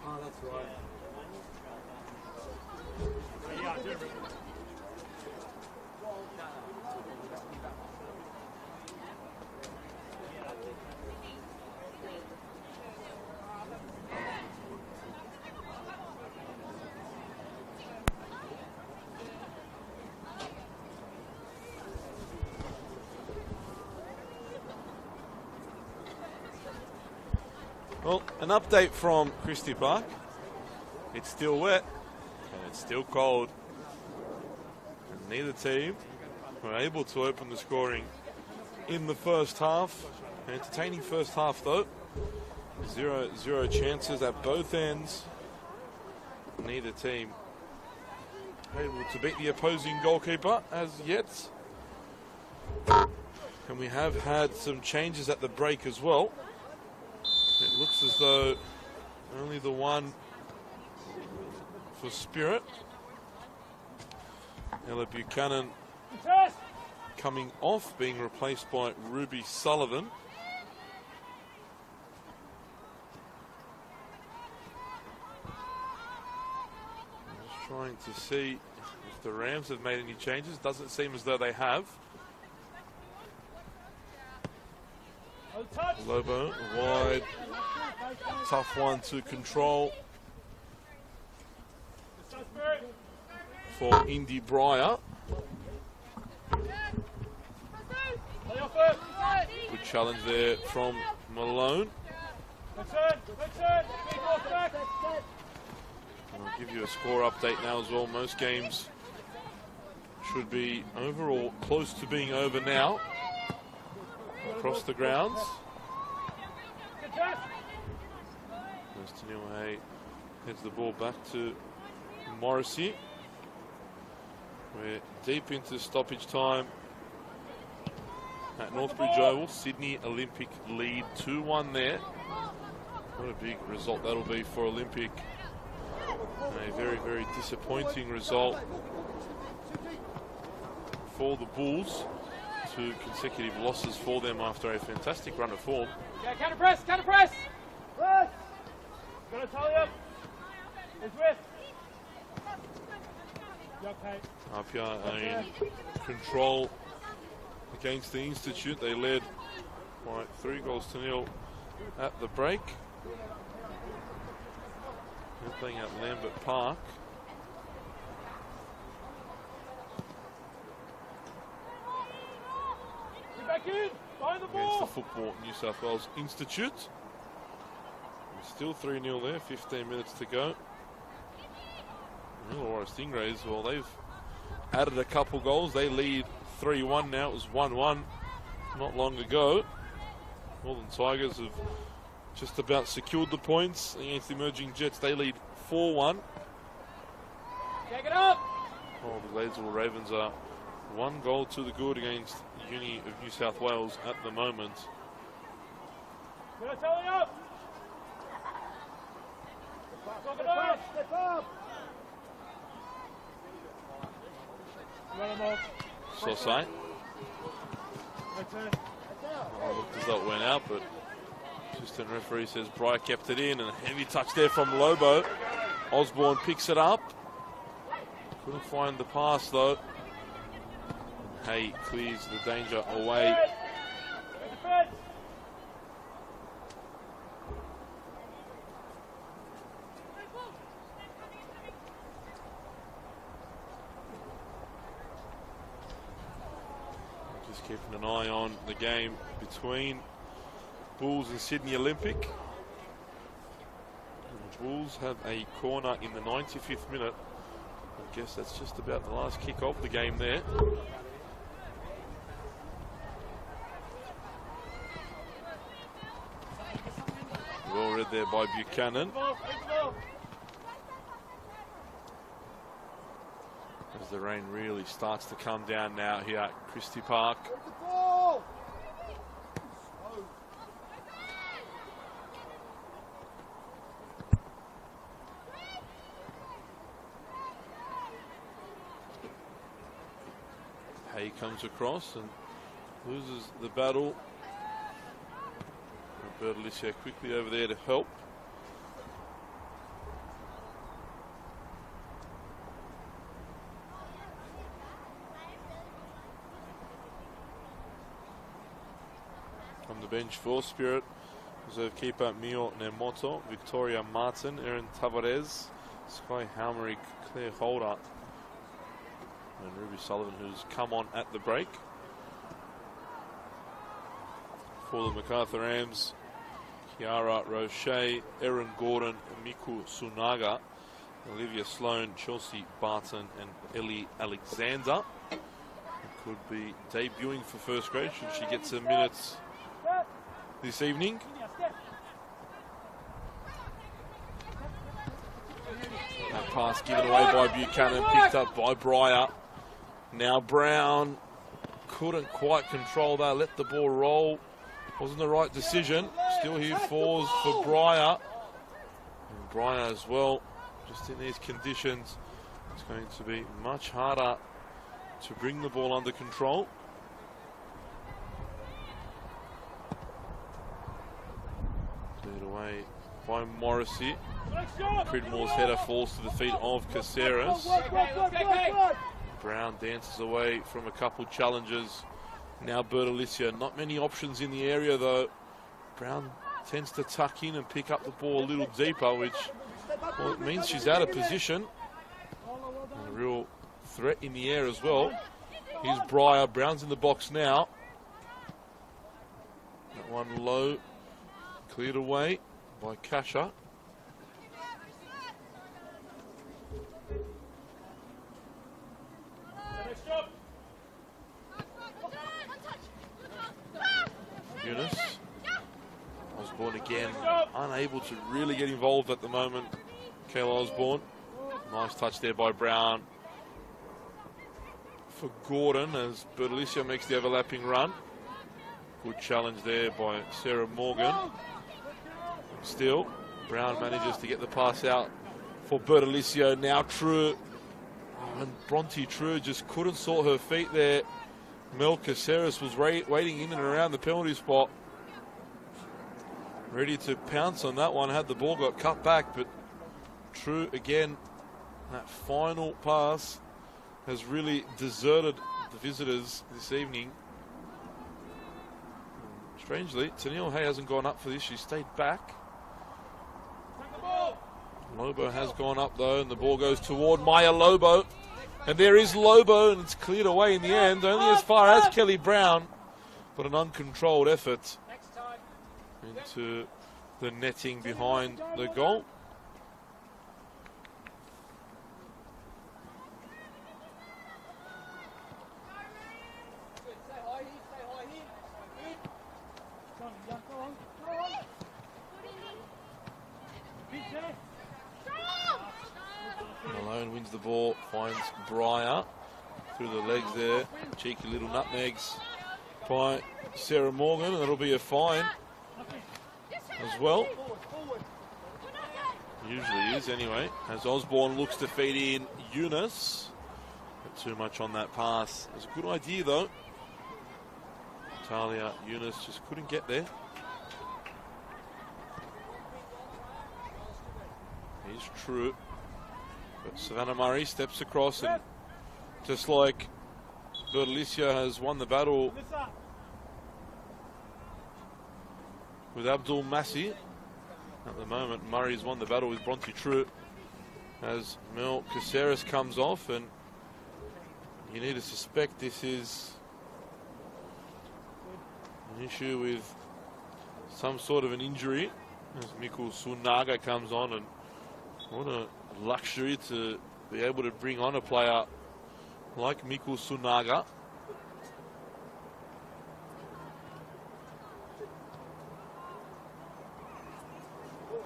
Oh, that's right. Well, an update from Christie Park. It's still wet and it's still cold. And neither team were able to open the scoring in the first half. An entertaining first half though. 0-0 chances at both ends. Neither team able to beat the opposing goalkeeper as yet. And we have had some changes at the break as well. It looks as though only the one for Spirit. Ella Buchanan coming off, being replaced by Ruby Sullivan. Just trying to see if the Rams have made any changes. Doesn't seem as though they have. Lobo wide, tough one to control for Indy Breyer. Good challenge there from Malone. I'll give you a score update now as well. Most games should be over or close to being over now. Across the grounds. Goes to Neil Hay. Heads the ball back to Morrissey. We're deep into stoppage time at Northbridge Oval. Sydney Olympic lead 2-1 there. What a big result that'll be for Olympic. A very, very disappointing result for the Bulls. 2 consecutive losses for them after a fantastic run of form. Yeah, counter press, counter press! Press! Gonna tell you. It's with. Okay. Apia in control against the Institute. They led by 3-0 at the break. They're playing at Lambert Park. Back in, behind the ball. Against the Football New South Wales Institute. Still 3-0 there, 15 minutes to go. Illawarra Stingrays, well, they've added a couple goals. They lead 3-1 now. It was 1-1 not long ago. Northern Tigers have just about secured the points against the emerging Jets. They lead 4-1. Take it up. Oh, the Gladesville Ravens are 1 goal to the good against Uni of New South Wales at the moment. Gonna tell you up. Step up. Sosai. Oh, looked as though it went out, but assistant referee says Breyer kept it in, and a heavy touch there from Lobo. Osborne picks it up. Couldn't find the pass though. Hay clears the danger away. Just keeping an eye on the game between Bulls and Sydney Olympic. And the Bulls have a corner in the 95th minute. I guess that's just about the last kick of the game there. Well read there by Buchanan. As the rain really starts to come down now here at Christie Park. Hay comes across and loses the battle. Roberto Licia quickly over there to help. bench for Spirit. Reserve keeper Mio Nemoto, Victoria Martin, Erin Tavares, Sky Halmery, Claire Holder, and Ruby Sullivan, who's come on at the break. For the Macarthur Rams, Kiara Roche, Erin Gordon, Miku Sunaga, Olivia Sloan, Chelsea Barton, and Ellie Alexander. Could be debuting for first grade should she get some minutes this evening. That pass given away by Buchanan, picked up by Breyer. Now Brown couldn't quite control that, let the ball roll. Wasn't the right decision. Still here falls for Breyer. And Breyer as well, just in these conditions, it's going to be much harder to bring the ball under control. Cleared away by Morrissey. Pridmore's header falls to the feet of Caceres. Brown dances away from a couple challenges. Now Bertolicia, not many options in the area though. Brown tends to tuck in and pick up the ball a little deeper, which, well, it means she's out of position. And a real threat in the air as well. Here's Breyer, Brown's in the box now. That one low, cleared away by Kasha. Eunice. Osborne again, unable to really get involved at the moment. Kayla Osborne. Nice touch there by Brown. For Gordon as Bertolicia makes the overlapping run. Good challenge there by Sarah Morgan. Still, Brown manages to get the pass out for Bertolicia. Now True. Oh, and Bronte True just couldn't sort her feet there. Mel Caceres was waiting in and around the penalty spot. Ready to pounce on that one. Had the ball got cut back, but True again, that final pass has really deserted the visitors this evening. Strangely, Tennille Hay hasn't gone up for this. She stayed back. Lobo has gone up though, and the ball goes toward Maya Lobo. And there is Lobo, and it's cleared away in the end, only as far as Kelly Brown, but an uncontrolled effort into the netting behind the goal. Malone wins the ball, finds Breyer through the legs there. Cheeky little nutmegs by Sarah Morgan, and that'll be a fine as well. Usually is anyway, as Osborne looks to feed in Eunice. Not too much on that pass. It was a good idea though. Talia Eunice just couldn't get there. He's True. But Savannah Murray steps across, and just like Bertolicia has won the battle with Abdul Massi, at the moment Murray's won the battle with Bronte True as Mel Caceres comes off, and you need to suspect this is an issue with some sort of an injury as Miku Sunaga comes on, and what a luxury to be able to bring on a player like Miku Sunaga.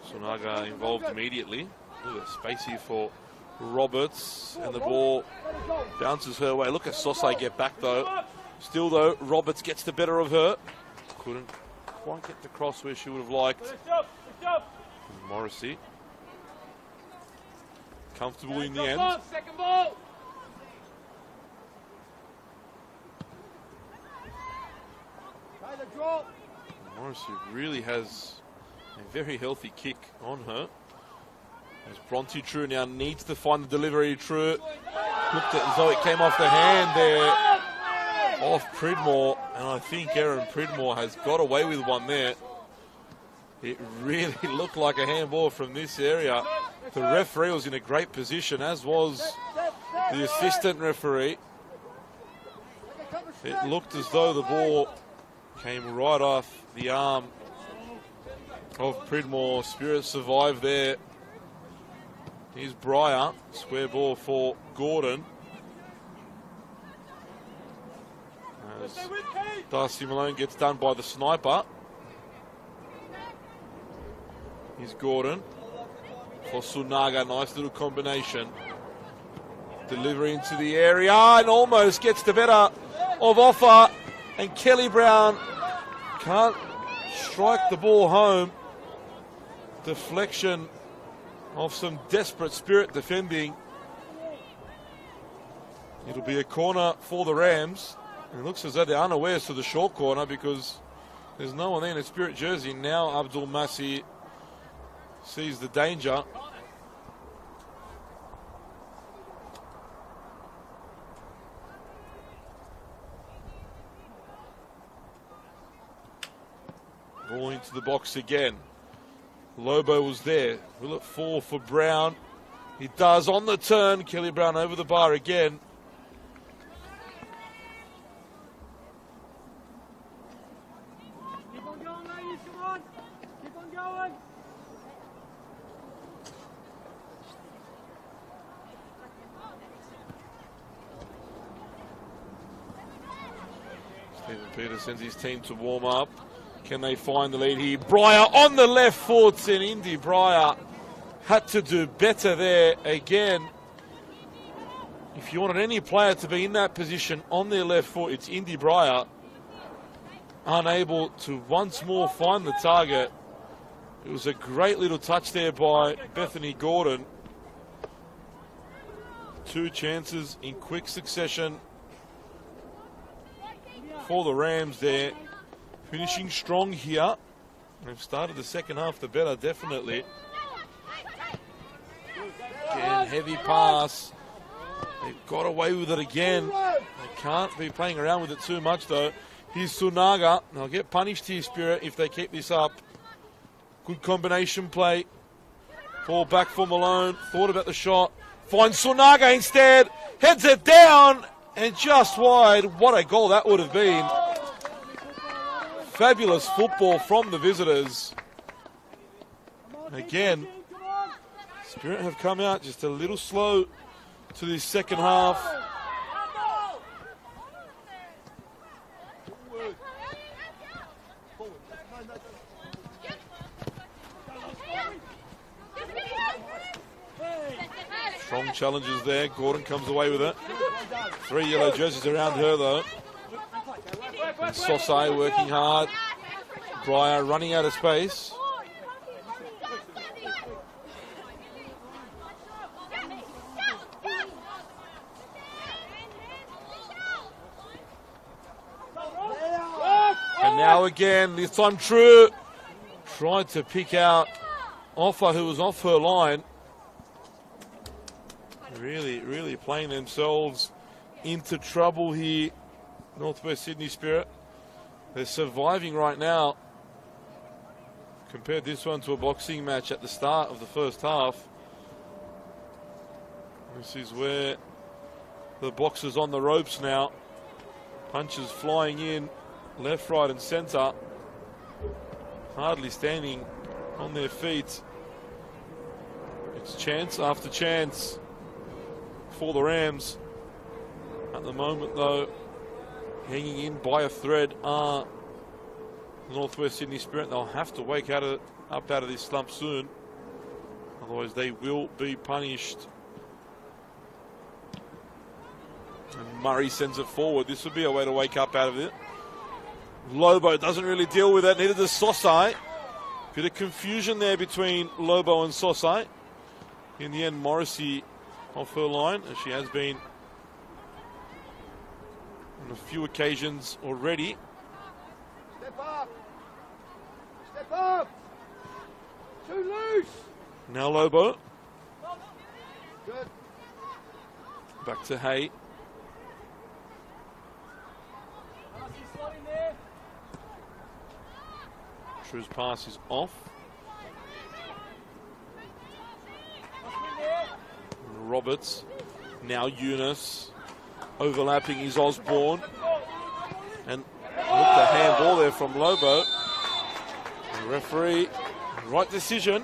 Sunaga involved immediately. Look at space here for Roberts, and the ball bounces her way. Look at Sosai get back though. Still though, Roberts gets the better of her. Couldn't quite get the cross where she would have liked. Morrissey. Comfortable in the end. Second ball. Morrissey really has a very healthy kick on her. As Bronte True now needs to find the delivery. True looked at Zoe, came off the hand there off Pridmore, and I think Aaron Pridmore has got away with one there. It really looked like a handball from this area. The referee was in a great position, as was the assistant referee. It looked as though the ball came right off the arm of Pridmore. Spirit survived there. Here's Breyer, square ball for Gordon. As Darcy Malone gets done by the sniper. Here's Gordon for Sunaga. Nice little combination. Delivery into the area and almost gets the better of Offa. And Kelly Brown can't strike the ball home. Deflection of some desperate Spirit defending. It'll be a corner for the Rams. And it looks as though they're unawares to the short corner because there's no one there in a Spirit jersey. Now Abdul Masih sees the danger. Ball into the box again. Lobo was there. Will it fall for Brown? He does on the turn. Kelly Brown over the bar again. Keep on going, ladies, come on. Keep on going. Stephen Peters sends his team to warm up. Can they find the lead here? Breyer on the left foot, and Indy Breyer had to do better there again. If you wanted any player to be in that position on their left foot, it's Indy Breyer. Unable to once more find the target. It was a great little touch there by Bethany Gordon. Two chances in quick succession for the Rams there. Finishing strong here. They've started the second half the better, definitely. Again, heavy pass. They've got away with it again. They can't be playing around with it too much, though. Here's Sunaga. They'll get punished here, Spirit, if they keep this up. Good combination play. Ball back for Malone. Thought about the shot. Finds Sunaga instead. Heads it down. And just wide. What a goal that would have been. Fabulous football from the visitors. Again, Spirit have come out just a little slow to this second half. Strong challenges there. Gordon comes away with it. 3 yellow jerseys around her, though. And Sosai working hard. Breyer running out of space. And now again, this time True tried to pick out Offa, who was off her line. Really playing themselves into trouble here. Northwest Sydney Spirit. They're surviving right now. Compared this one to a boxing match at the start of the first half. This is where the boxers on the ropes now. Punches flying in left, right and centre. Hardly standing on their feet. It's chance after chance for the Rams. At the moment, though, hanging in by a thread are Northwest Sydney Spirit. They'll have to wake up out of this slump soon. Otherwise, they will be punished. And Murray sends it forward. This would be a way to wake up out of it. Lobo doesn't really deal with it. Neither does Sosai. Bit of confusion there between Lobo and Sosai. In the end, Morrissey off her line, as she has been on a few occasions already. Step up. Step up. Too loose. Now Lobo. Good. Back to Hay. Through his pass is off. Roberts. Now Yunus. Overlapping is Osborne. And look, the handball there from Lobo. The referee, right decision.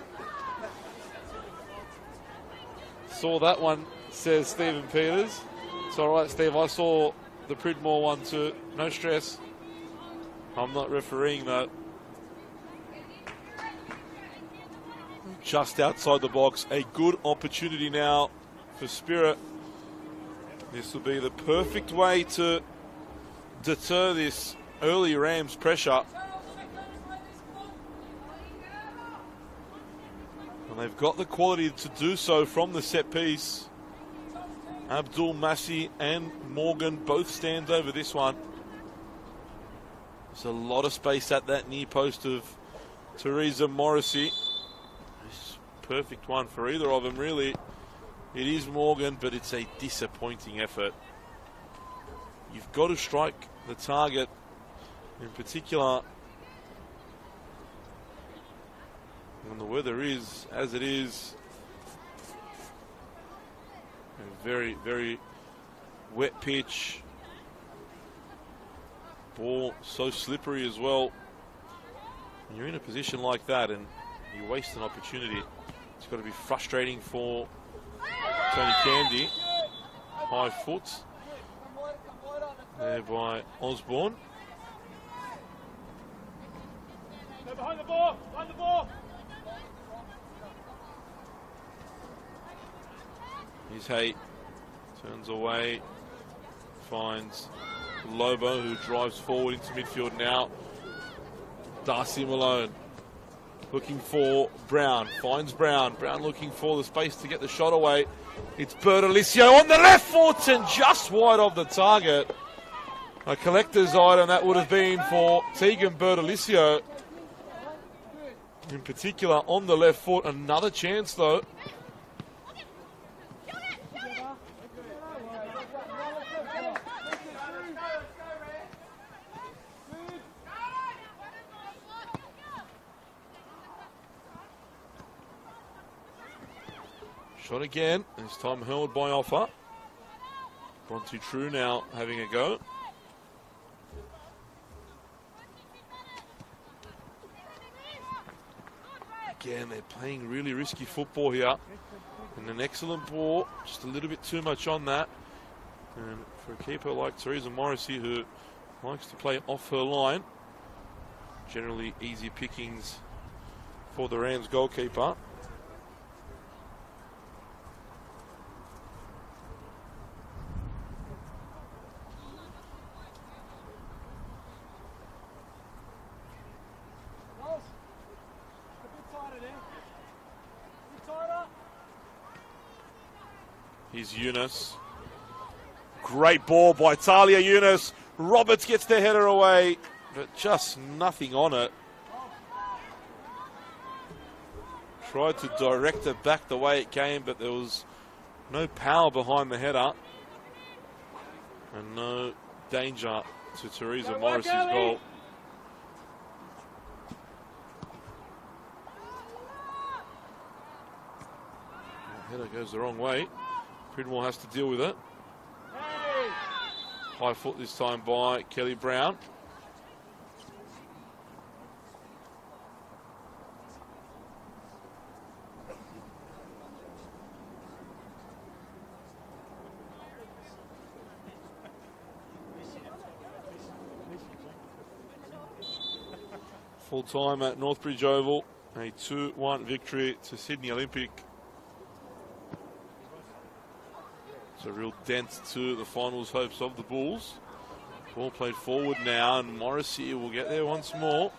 Saw that one, says Stephen Peters. It's all right, Steve. I saw the Pridmore one too. No stress. I'm not refereeing that. Just outside the box. A good opportunity now for Spirit. This will be the perfect way to deter this early Rams pressure. And they've got the quality to do so from the set piece. Abdul Massi and Morgan both stand over this one. There's a lot of space at that near post of Teresa Morrissey. This perfect one for either of them, really. It is Morgan, but it's a disappointing effort. You've got to strike the target, in particular when the weather is as it is. A very, very wet pitch. Ball so slippery as well. When you're in a position like that and you waste an opportunity, it's got to be frustrating for Tony Candy. High foot there by Osborne. Go behind the ball, behind the ball. Here's Hay, turns away, finds Lobo, who drives forward into midfield now. Darcy Malone looking for Brown, finds Brown. Brown looking for the space to get the shot away. It's Bertolicio on the left foot and just wide of the target. A collector's item that would have been for Tegan Bertolicio. In particular on the left foot. Another chance though. Shot again, this time held by Offa. Bronte True now having a go. Again, they're playing really risky football here. And an excellent ball, just a little bit too much on that. And for a keeper like Teresa Morrissey, who likes to play off her line, generally easy pickings for the Rams goalkeeper. Here's Yunus. Great ball by Talia Yunus. Roberts gets the header away, but just nothing on it. Tried to direct it back the way it came, but there was no power behind the header. And no danger to Teresa Morris's goal. The header goes the wrong way. Pridmore has to deal with it. High foot this time by Kelly Brown. Full time at Northbridge Oval. A 2-1 victory to Sydney Olympic. It's a real dent to the finals hopes of the Bulls. Ball played forward now, and Morrissey will get there once more.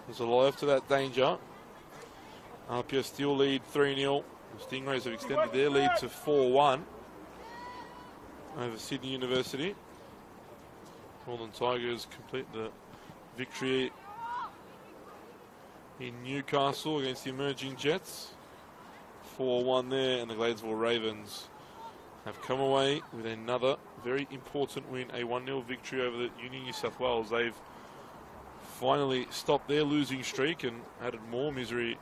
There's alive to that danger. RPS still lead 3-0. The Stingrays have extended their lead to 4-1 over Sydney University. Northern Tigers complete the victory in Newcastle against the emerging Jets. 4-1 there, and the Gladesville Ravens have come away with another very important win, a 1-0 victory over the Union New South Wales. They've finally stopped their losing streak and added more misery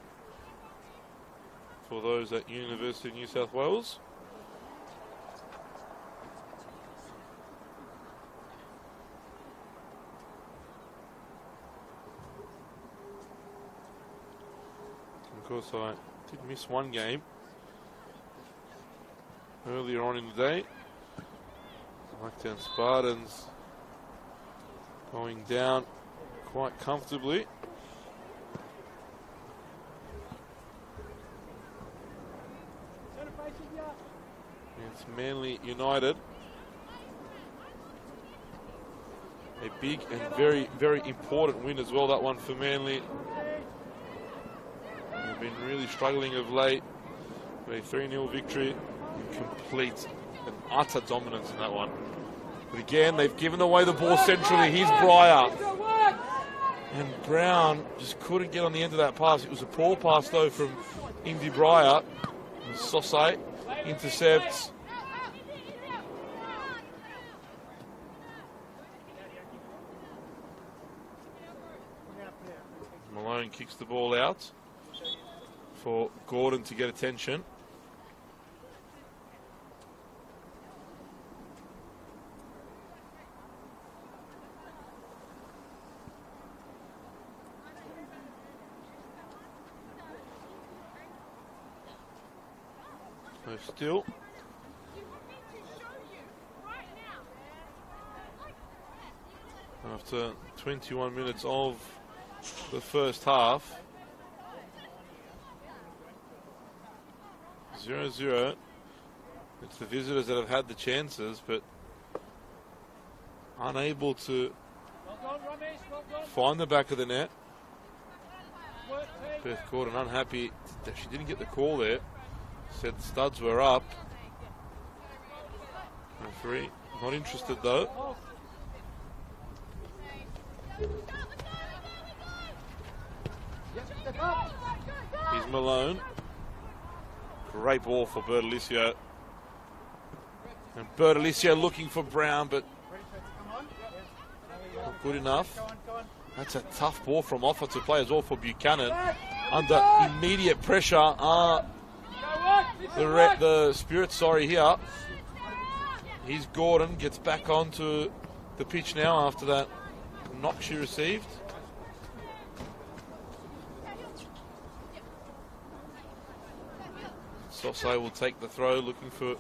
for those at University of New South Wales. Of course, I did miss one game earlier on in the day. Blacktown Spartans going down quite comfortably. It's Manly United. A big and very, very important win as well, that one for Manly. They've been really struggling of late. A 3-0 victory and complete and utter dominance in that one. But again, they've given away the ball centrally. Here's Breyer. And Brown just couldn't get on the end of that pass. It was a poor pass though from Indy Breyer. And Sosai intercepts. Malone kicks the ball out for Gordon to get attention. So still after 21 minutes of the first half, 0-0. It's the visitors that have had the chances, but unable to find the back of the net. Beth Gordon unhappy that she didn't get the call there. Said the studs were up. Referee not interested though. Here's Malone. Great ball for Bertolicio. And Bertolicio looking for Brown, but not good enough. That's a tough ball from offer to play as well for Buchanan. Under immediate pressure are the Spirits, here. Here's Gordon, gets back onto the pitch now after that knock she received. Sosai will take the throw, looking for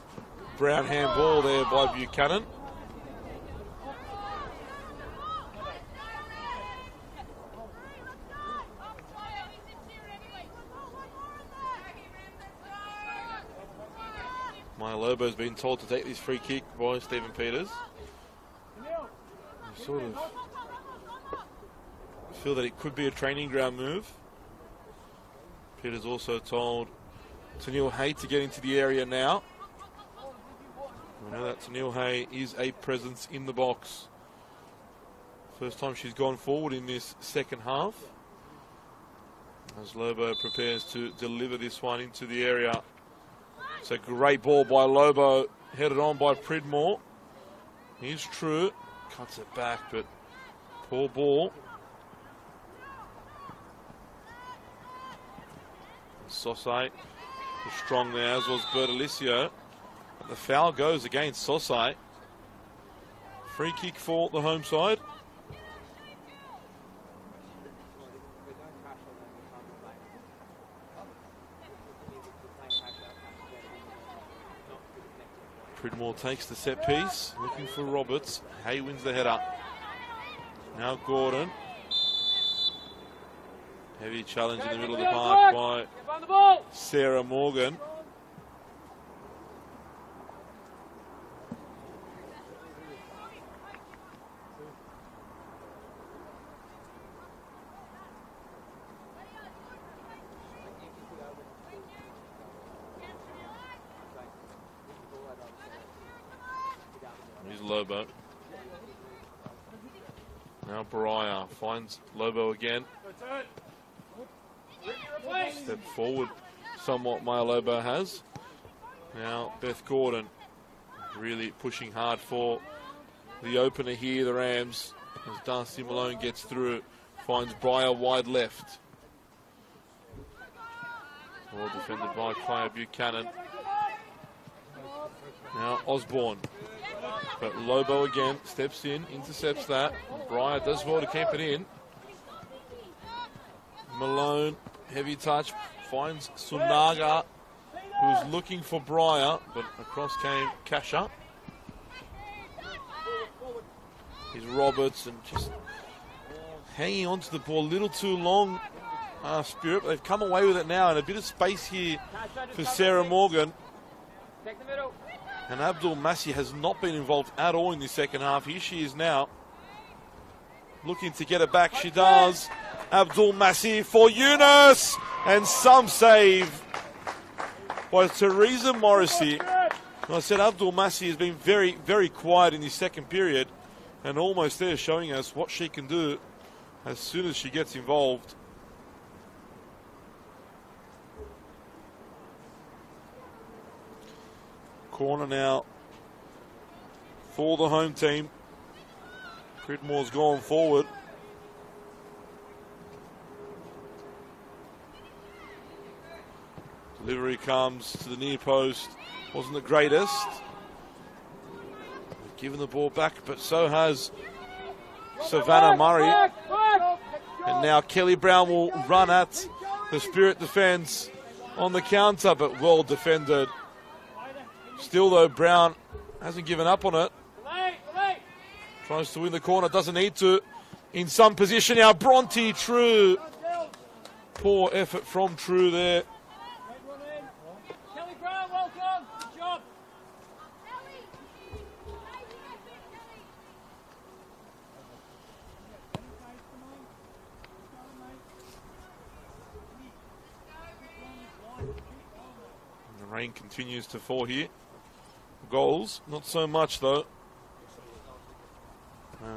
Brown handball there by Buchanan. Maya Lobo's been told to take this free kick by Stephen Peters. You sort of feel that it could be a training ground move. Peters also told Tennille Hay to get into the area now. We know that Tennille Hay is a presence in the box. First time she's gone forward in this second half. As Lobo prepares to deliver this one into the area. It's a great ball by Lobo, headed on by Pridmore. Here's True, cuts it back, but poor ball. Sosai was strong there, as was Bertolicio. But the foul goes against Sosai. Free kick for the home side. Pridmore takes the set piece, looking for Roberts. Hay wins the header. Now Gordon. Heavy challenge in the middle of the park by Sarah Morgan. Here's Lobo. Now Breyer finds Lobo again. Step forward somewhat, Maya Lobo has. Now Beth Gordon really pushing hard for the opener here, the Rams, as Darcy Malone gets through finds Breyer wide left. Well defended by Claire Buchanan. Now Osborne. But Lobo again steps in, intercepts that. Breyer does well to keep it in. Malone, heavy touch, finds Sunaga, who's looking for Breyer, but across came Kasha. Here's Roberts and just hanging on to the ball a little too long. Spirit, but they've come away with it now, and a bit of space here for Sarah Morgan. And Abdul Massi has not been involved at all in the second half. Here she is now, looking to get it back. She does. Abdul Massi for Yunus, and some save by Teresa Morrissey. I said Abdul Massi has been very, very quiet in the second period, and almost there showing us what she can do as soon as she gets involved. Corner now for the home team. Cridmore's gone forward. Delivery comes to the near post. Wasn't the greatest. They've given the ball back, but so has Savannah Murray. And now Kelly Brown will run at the Spirit defence on the counter, but well defended. Still though, Brown hasn't given up on it. Tries to win the corner, doesn't need to. In some position now, Bronte True. Poor effort from True there. Kelly Brown, well done. Good job. The rain continues to fall here. Goals, not so much though.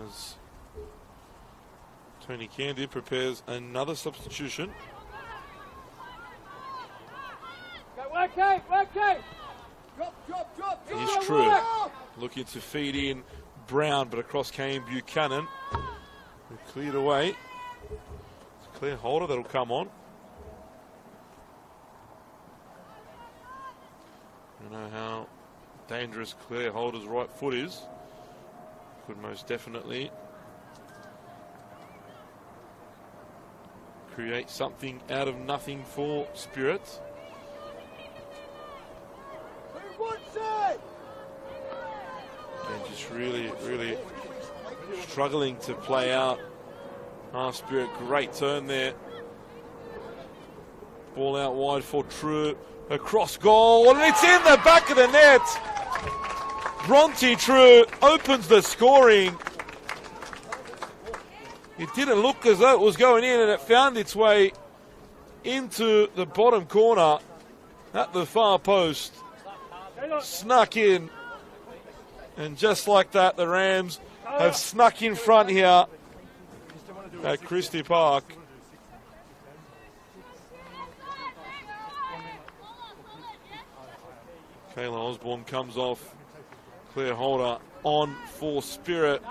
As Tony Candy prepares another substitution. Work it, work it. Drop. Here's True, looking to feed in Brown, but across came Buchanan, who cleared away. It's a clear holder that'll come on. You know how dangerous Claire Holder's right foot is. Could most definitely create something out of nothing for Spirit. Again, just really struggling to play out. Spirit, great turn there. Ball out wide for True. Across goal, and it's in the back of the net. Bronte True opens the scoring. It didn't look as though it was going in, and it found its way into the bottom corner at the far post. Snuck in, and just like that, the Rams have snuck in front here at Christie Park. Kayla Osborne comes off. Claire Holder on for Spirit.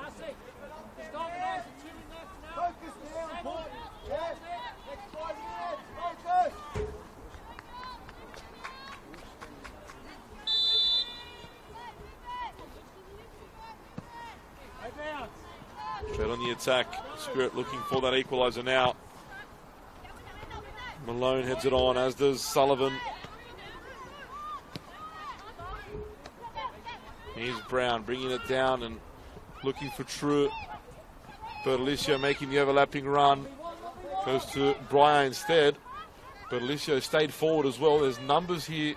Straight on the attack. Spirit looking for that equaliser now. Malone heads it on, as does Sullivan. Here's Brown bringing it down and looking for True. Bertolicio making the overlapping run. Goes to Breyer instead. Bertolicio stayed forward as well. There's numbers here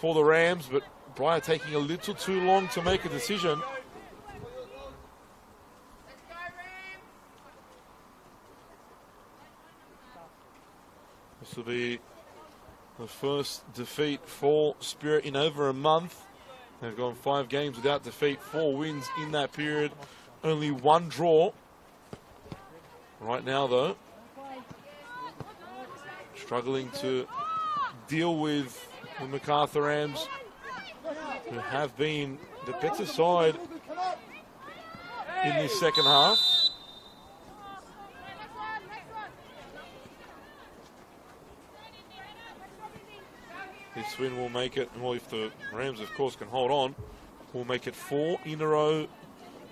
for the Rams, but Breyer taking a little too long to make a decision. This will be the first defeat for Spirit in over a month. They've gone 5 games without defeat, 4 wins in that period, only 1 draw. Right now, though, struggling to deal with the Macarthur Rams, who have been the better side in this second half. This win will make it, well, if the Rams, of course, can hold on, will make it 4 in a row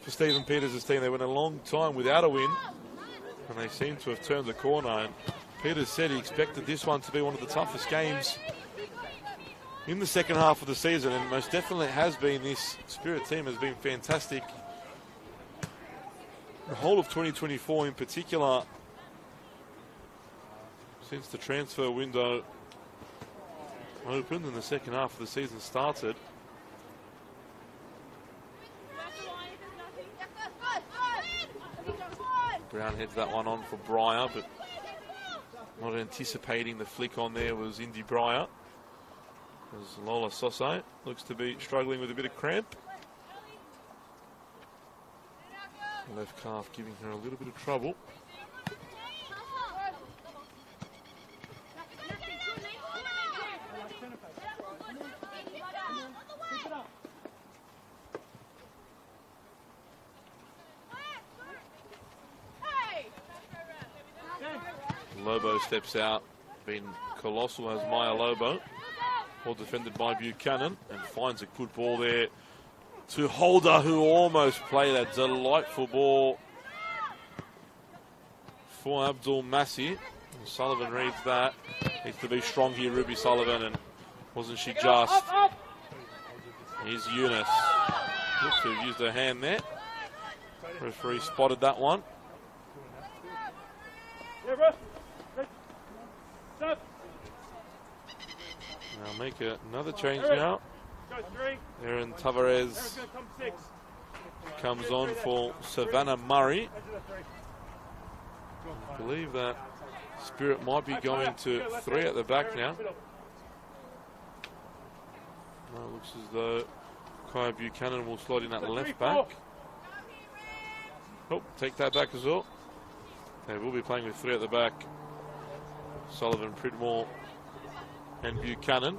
for Stephen Peters' team. They went a long time without a win, and they seem to have turned the corner. And Peters said he expected this one to be one of the toughest games in the second half of the season, and most definitely it has been. This Spirit team has been fantastic. The whole of 2024 in particular, since the transfer window opened and the second half of the season started. Brown heads that one on for Breyer, but not anticipating the flick on there was Indy Breyer. As Lola Sosai looks to be struggling with a bit of cramp. Left calf giving her a little bit of trouble. Lobo steps out, been colossal as Maya Lobo. Well defended by Buchanan, and finds a good ball there to Holder, who almost played a delightful ball for Abdul Massi. Sullivan reads that. Needs to be strong here, Ruby Sullivan, and wasn't she just? Here's Eunice. Looks to have used her hand there. Referee spotted that one. Now make another change now. Erin Tavares comes on for Savannah Murray. I believe that Spirit might be going to 3 at the back now. It looks as though Kaya Buchanan will slot in at left back. Oh, take that back as well. They will be playing with 3 at the back. Sullivan, Pridmore and Buchanan.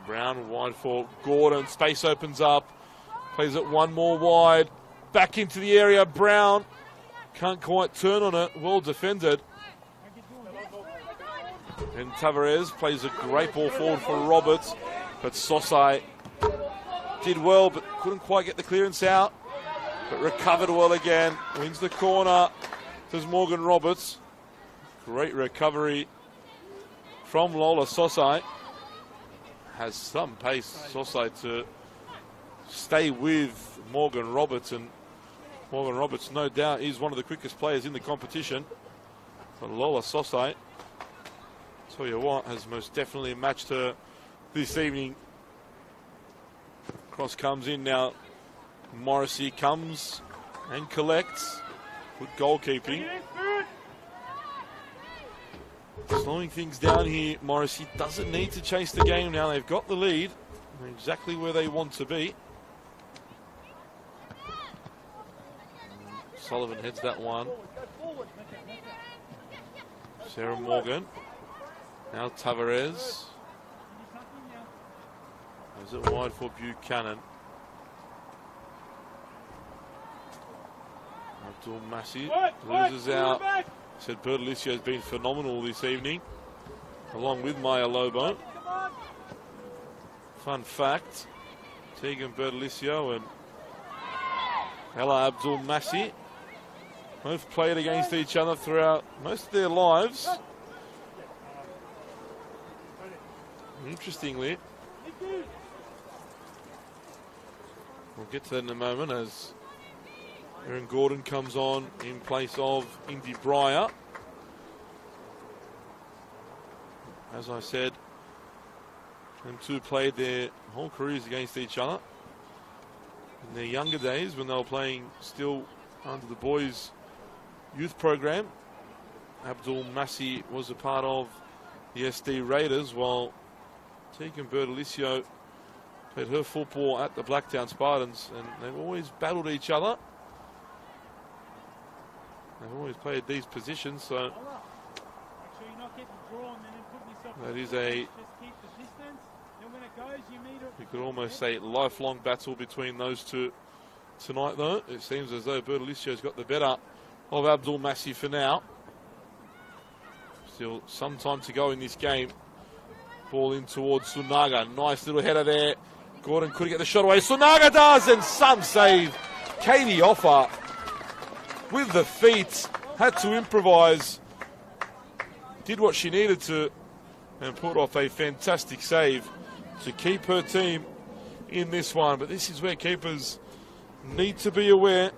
Brown wide for Gordon. Space opens up. Plays it one more wide. Back into the area. Brown can't quite turn on it. Well defended. And Tavares plays a great ball forward for Roberts. But Sosai did well, but couldn't quite get the clearance out. But recovered well again. Wins the corner. Does Morgan Roberts. Great recovery from Lola Sosai. Has some pace, Sosai, to stay with Morgan Roberts. And Morgan Roberts, no doubt, is one of the quickest players in the competition. But Lola Sosai, tell you what, has most definitely matched her this evening. Cross comes in now. Morrissey comes and collects. Good goalkeeping. Slowing things down here. Morrissey doesn't need to chase the game now. They've got the lead. They're exactly where they want to be. Sullivan heads that one. Sarah Morgan. Now Tavares. Is it wide for Buchanan? Abdul Massi loses out. Said Bertolicio has been phenomenal this evening, along with Maya Lobo. Fun fact, Tegan Bertolicio and Ella Abdul Massi both played against each other throughout most of their lives. Interestingly, we'll get to that in a moment as Erin Gordon comes on in place of Indy Breyer. As I said, them two played their whole careers against each other. In their younger days, when they were playing still under the boys' youth program, Abdul Massi was a part of the SD Raiders, while Tegan Bertolicio played her football at the Blacktown Spartans, and they've always battled each other. They've always played these positions, so that is a, you could almost say, lifelong battle between those two tonight, though. It seems as though Bertolicio's got the better of Abdul Massi for now. Still some time to go in this game. Ball in towards Sunaga. Nice little header there. Gordon couldn't get the shot away. Sunaga does, and some save. Katie Offer with the feet. Had to improvise. Did what she needed to and put off a fantastic save to keep her team in this one. But this is where keepers need to be aware.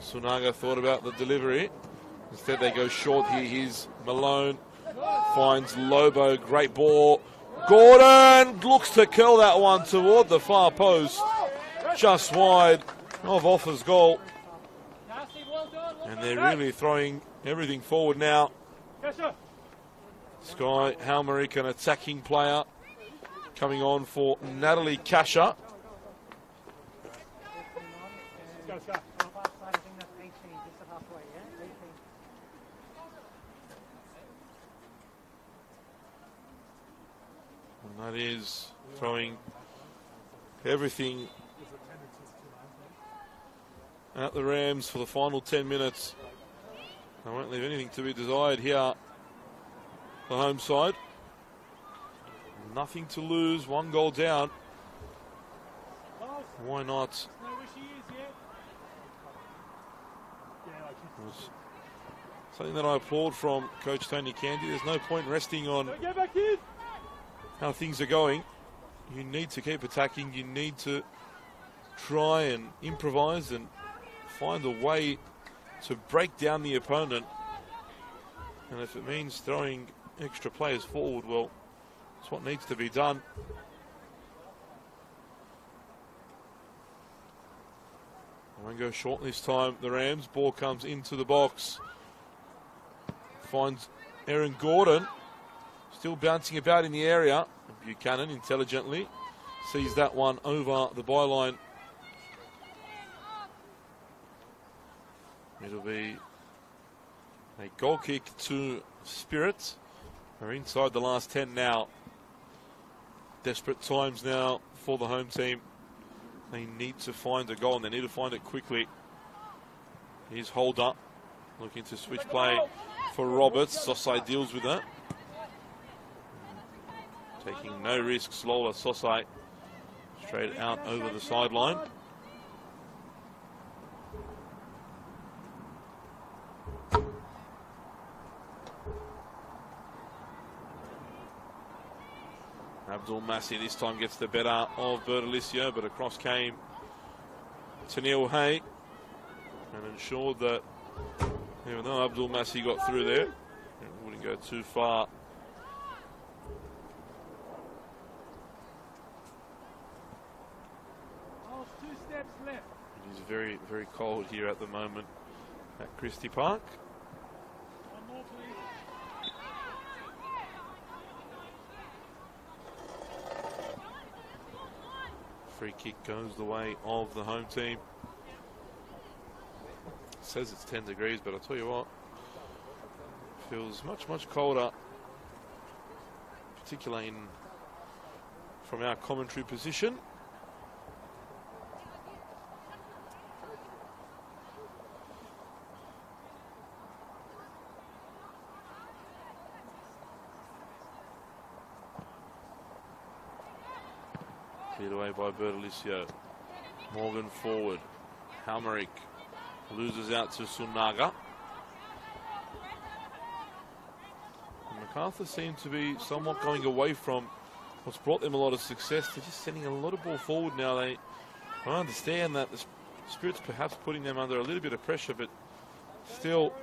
Sunaga thought about the delivery. Instead they go short here. Here's Malone. Finds Lobo. Great ball. Gordon looks to curl that one toward the far post. Just wide of Offer's goal. And they're really throwing everything forward now. Sky Halmerick, an attacking player, coming on for Natalie Kasha. And that is throwing everything at the Rams for the final 10 minutes. I won't leave anything to be desired here. The home side. Nothing to lose, 1 goal down. Why not? Something that I applaud from Coach Tony Candy. There's no point resting on how things are going. You need to keep attacking. You need to try and improvise and find a way to break down the opponent. And if it means throwing extra players forward, well, it's what needs to be done. I won't go short this time. The Rams, ball comes into the box. Finds Erin Gordon. Still bouncing about in the area. Buchanan intelligently sees that one over the byline. It'll be a goal kick to Spirit. We're inside the last 10 now. Desperate times now for the home team. They need to find a goal, and they need to find it quickly. Here's Holder looking to switch play for Roberts. Sosai deals with that. Taking no risks, Lola Sosai straight out over the sideline. Abdul Massi this time gets the better of Bertolicio, but across came Tennille Hay and ensured that even though Abdul Massi got through there, it wouldn't go too far. It is very, very cold here at the moment at Christie Park. Free kick goes the way of the home team. It says it's 10 degrees, but I'll tell you what, feels much, much colder, particularly from our commentary position. Cleared away by Bertolicio. Morgan forward. Halmerick loses out to Sunaga. And Macarthur seem to be somewhat going away from what's brought them a lot of success. They're just sending a lot of ball forward now. I understand that the Spirit's perhaps putting them under a little bit of pressure, but still,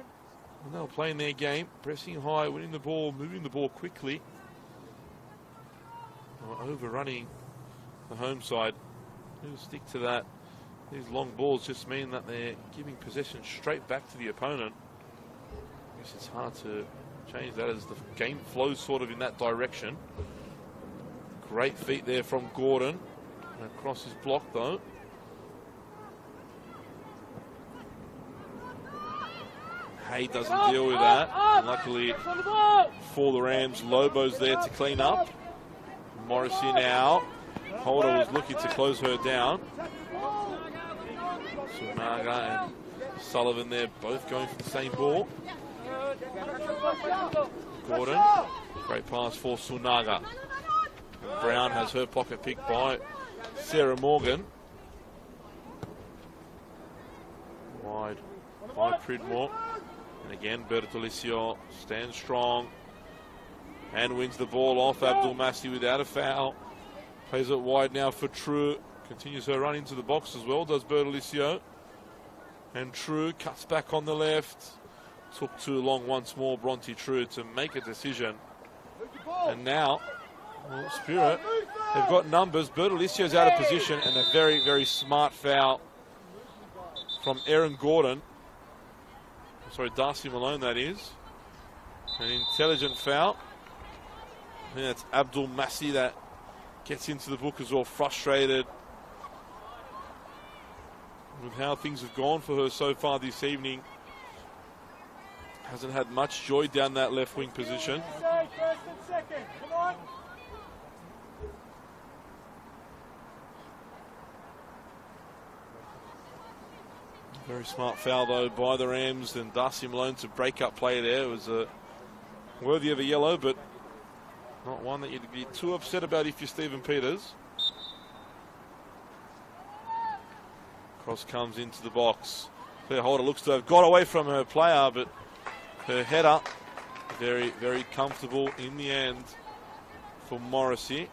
they're playing their game, pressing high, winning the ball, moving the ball quickly, overrunning the home side. Who'll stick to that? These long balls just mean that they're giving possession straight back to the opponent. I guess it's hard to change that as the game flows sort of in that direction. Great feet there from Gordon. Across his block though. Hay doesn't deal with that. And luckily for the Rams, Lobo's there to clean up. Morrissey now Holder was looking to close her down. Sunaga and Sullivan there, both going for the same ball. Gordon, great pass for Sunaga. And Brown has her pocket picked by Sarah Morgan. Wide by Pridmore. And again, Bertolicio stands strong and wins the ball off Abdul Massi without a foul. Plays it wide now for True. Continues her run into the box as well, does Bertolicio. And True cuts back on the left. Took too long once more, Bronte True, to make a decision. And now, well, Spirit, they've got numbers. Bertolicio's out of position, and a very, very smart foul from Erin Gordon. Sorry, Darcy Malone, that is. An intelligent foul. I think that's Abdul Massi that gets into the book as well, frustrated with how things have gone for her so far this evening. Hasn't had much joy down that left wing position. Very smart foul though by the Rams, and Darcy Malone to break up play there. It was worthy of a yellow, but not one that you'd be too upset about if you're Stephen Peters. Cross comes into the box. Claire Holder looks to have got away from her player, but her header very, very comfortable in the end for Morrissey.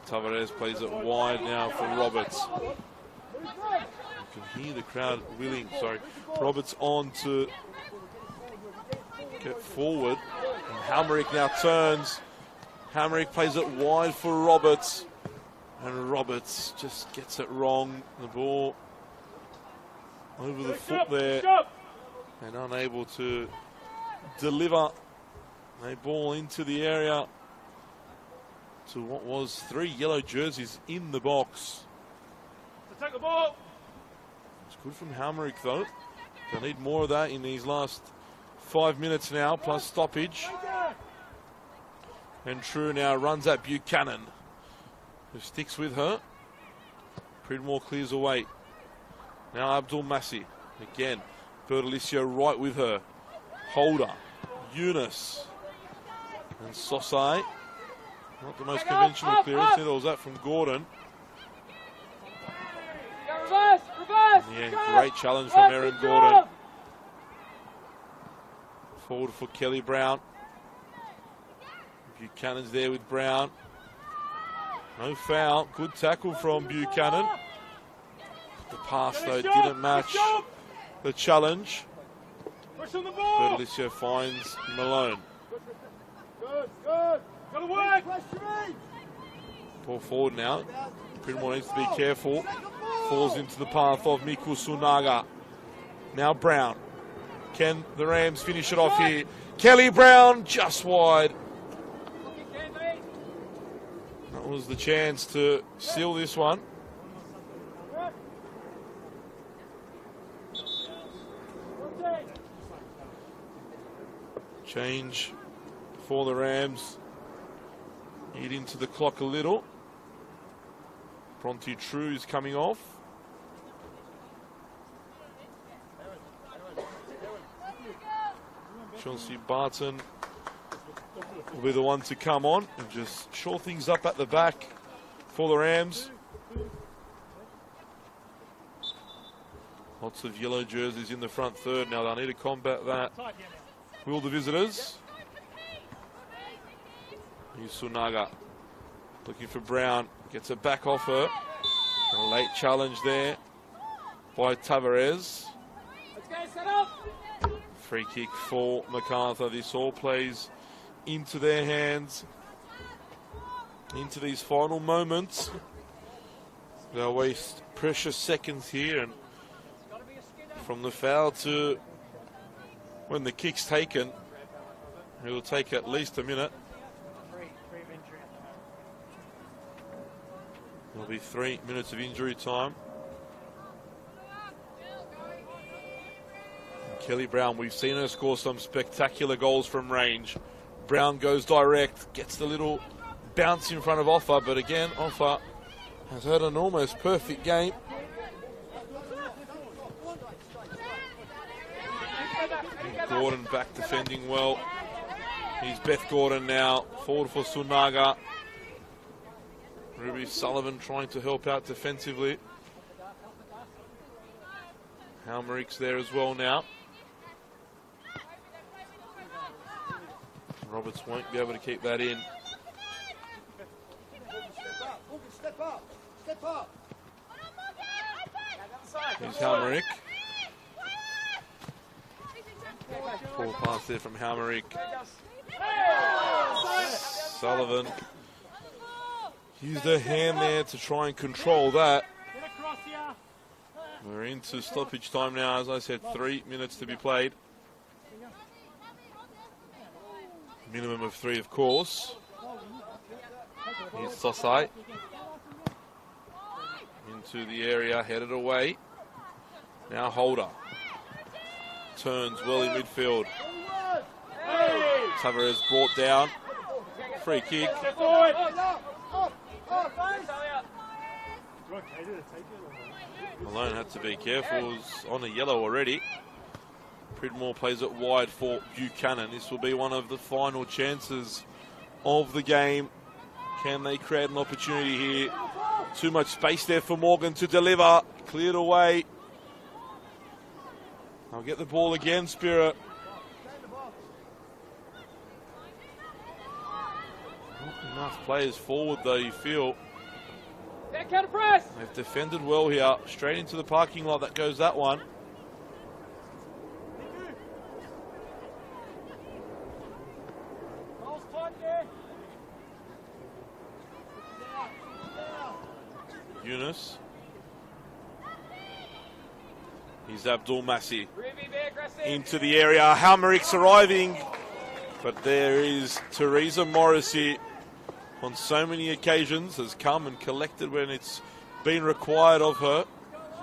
Tavares plays it wide now for Roberts. You can hear the crowd willing. Sorry, Roberts on to get forward. And Hamrick now turns. Hamrick plays it wide for Roberts. And Roberts just gets it wrong. The ball over the foot there. And unable to deliver a ball into the area to what was 3 yellow jerseys in the box. Take the ball. It's good from Hamrick though. They need more of that in these last 5 minutes now, plus stoppage. And True now runs at Buchanan, who sticks with her. Pridmore clears away. Now Abdul Massi. Again, Bertolicio right with her. Holder, Eunice, and Sosai. Not the most conventional clearance. Neither was that from Gordon. Reverse, reverse. In the end, great challenge from Erin Gordon. Forward for Kelly Brown. Buchanan's there with Brown. No foul. Good tackle from Buchanan. The pass, though, didn't match the challenge. Bertolicio finds Malone. Good, good. Gotta work. Ball forward now. Pridmore needs to be careful. Falls into the path of Miku Sunaga. Now Brown. Can the Rams finish it off here? Kelly Brown just wide. That was the chance to seal this one. Change for the Rams. Eat into the clock a little. Bronte True is coming off. Chelsea Barton will be the one to come on and just shore things up at the back for the Rams. Lots of yellow jerseys in the front third. Now they'll need to combat that. Will the visitors? Sunaga looking for Brown. Gets it back off her. A late challenge there by Tavares. Free kick for Macarthur. This all plays into their hands into these final moments. They'll waste precious seconds here, and from the foul to when the kick's taken, it will take at least a minute. There'll be 3 minutes of injury time. Kelly Brown, we've seen her score some spectacular goals from range. Brown goes direct, gets the little bounce in front of Offa, but again, Offa has had an almost perfect game. Gordon back defending well. He's Beth Gordon now, forward for Sunaga. Ruby Sullivan trying to help out defensively. Halmerik's there as well now. Roberts won't be able to keep that in. Step up. Step up. Here's Halmerik. Poor pass there from Halmerik. Sullivan used her hand there to try and control that. We're into stoppage time now. As I said, 3 minutes to be played. Minimum of 3, of course. Here's Sosai. Into the area, headed away. Now Holder. Turns well in midfield. Tavares brought down. Free kick. Malone had to be careful. He's on a yellow already. Pridmore plays it wide for Buchanan. This will be one of the final chances of the game. Can they create an opportunity here? Too much space there for Morgan to deliver. Cleared away. I'll get the ball again, Spirit. Not enough players forward, though, you feel. Counter press. They've defended well here. Straight into the parking lot. That goes that one. Yunus. He's Abdul Massi. Into the area. Halmerik's arriving. But there is Teresa Morrissey. On so many occasions has come and collected when it's been required of her.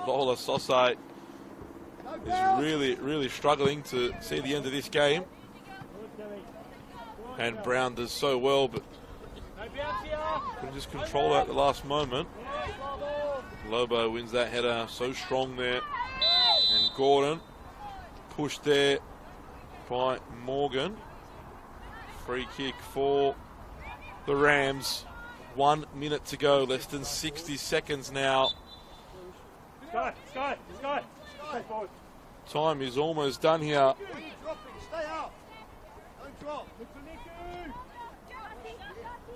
Lola Sosai is really struggling to see the end of this game. And Brown does so well, but couldn't just control that at the last moment. Lobo wins that header, so strong there. And Gordon pushed there by Morgan. Free kick for the Rams. 1 minute to go, less than 60 seconds now. Time is almost done here. Stay up. Don't drop.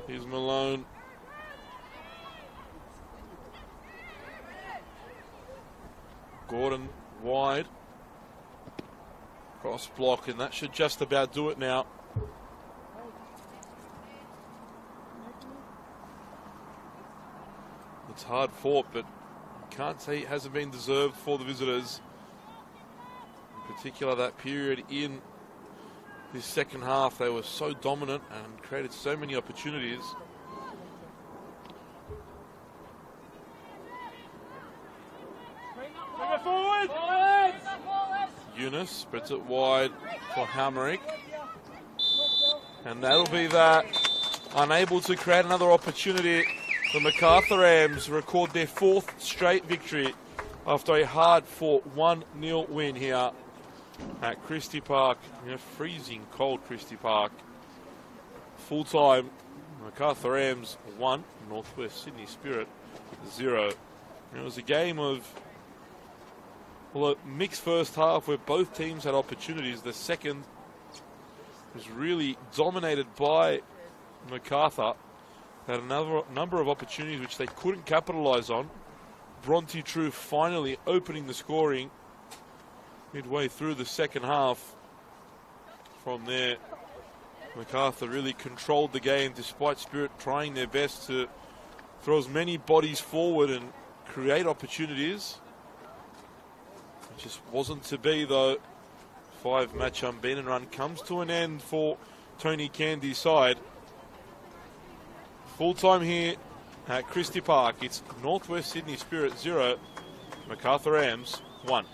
Here's Malone. Gordon wide. Cross block, and that should just about do it now. It's hard fought, but you can't say it hasn't been deserved for the visitors. In particular, that period in this second half, they were so dominant and created so many opportunities. Yunus spreads it wide for Halmerik. And that'll be that. Unable to create another opportunity. The Macarthur Rams record their 4th straight victory after a hard-fought 1-0 win here at Christie Park. Freezing cold Christie Park. Full-time, Macarthur Rams 1, Northwest Sydney Spirit 0. It was a game of, well, a mixed first half where both teams had opportunities. The second was really dominated by Macarthur. Had another number of opportunities which they couldn't capitalise on. Bronte True finally opening the scoring midway through the second half. From there, Macarthur really controlled the game despite Spirit trying their best to throw as many bodies forward and create opportunities. It just wasn't to be, though. 5-match unbeaten run comes to an end for Tony Candy's side. Full time here at Christie Park. It's Northwest Sydney Spirit 0, Macarthur Rams 1.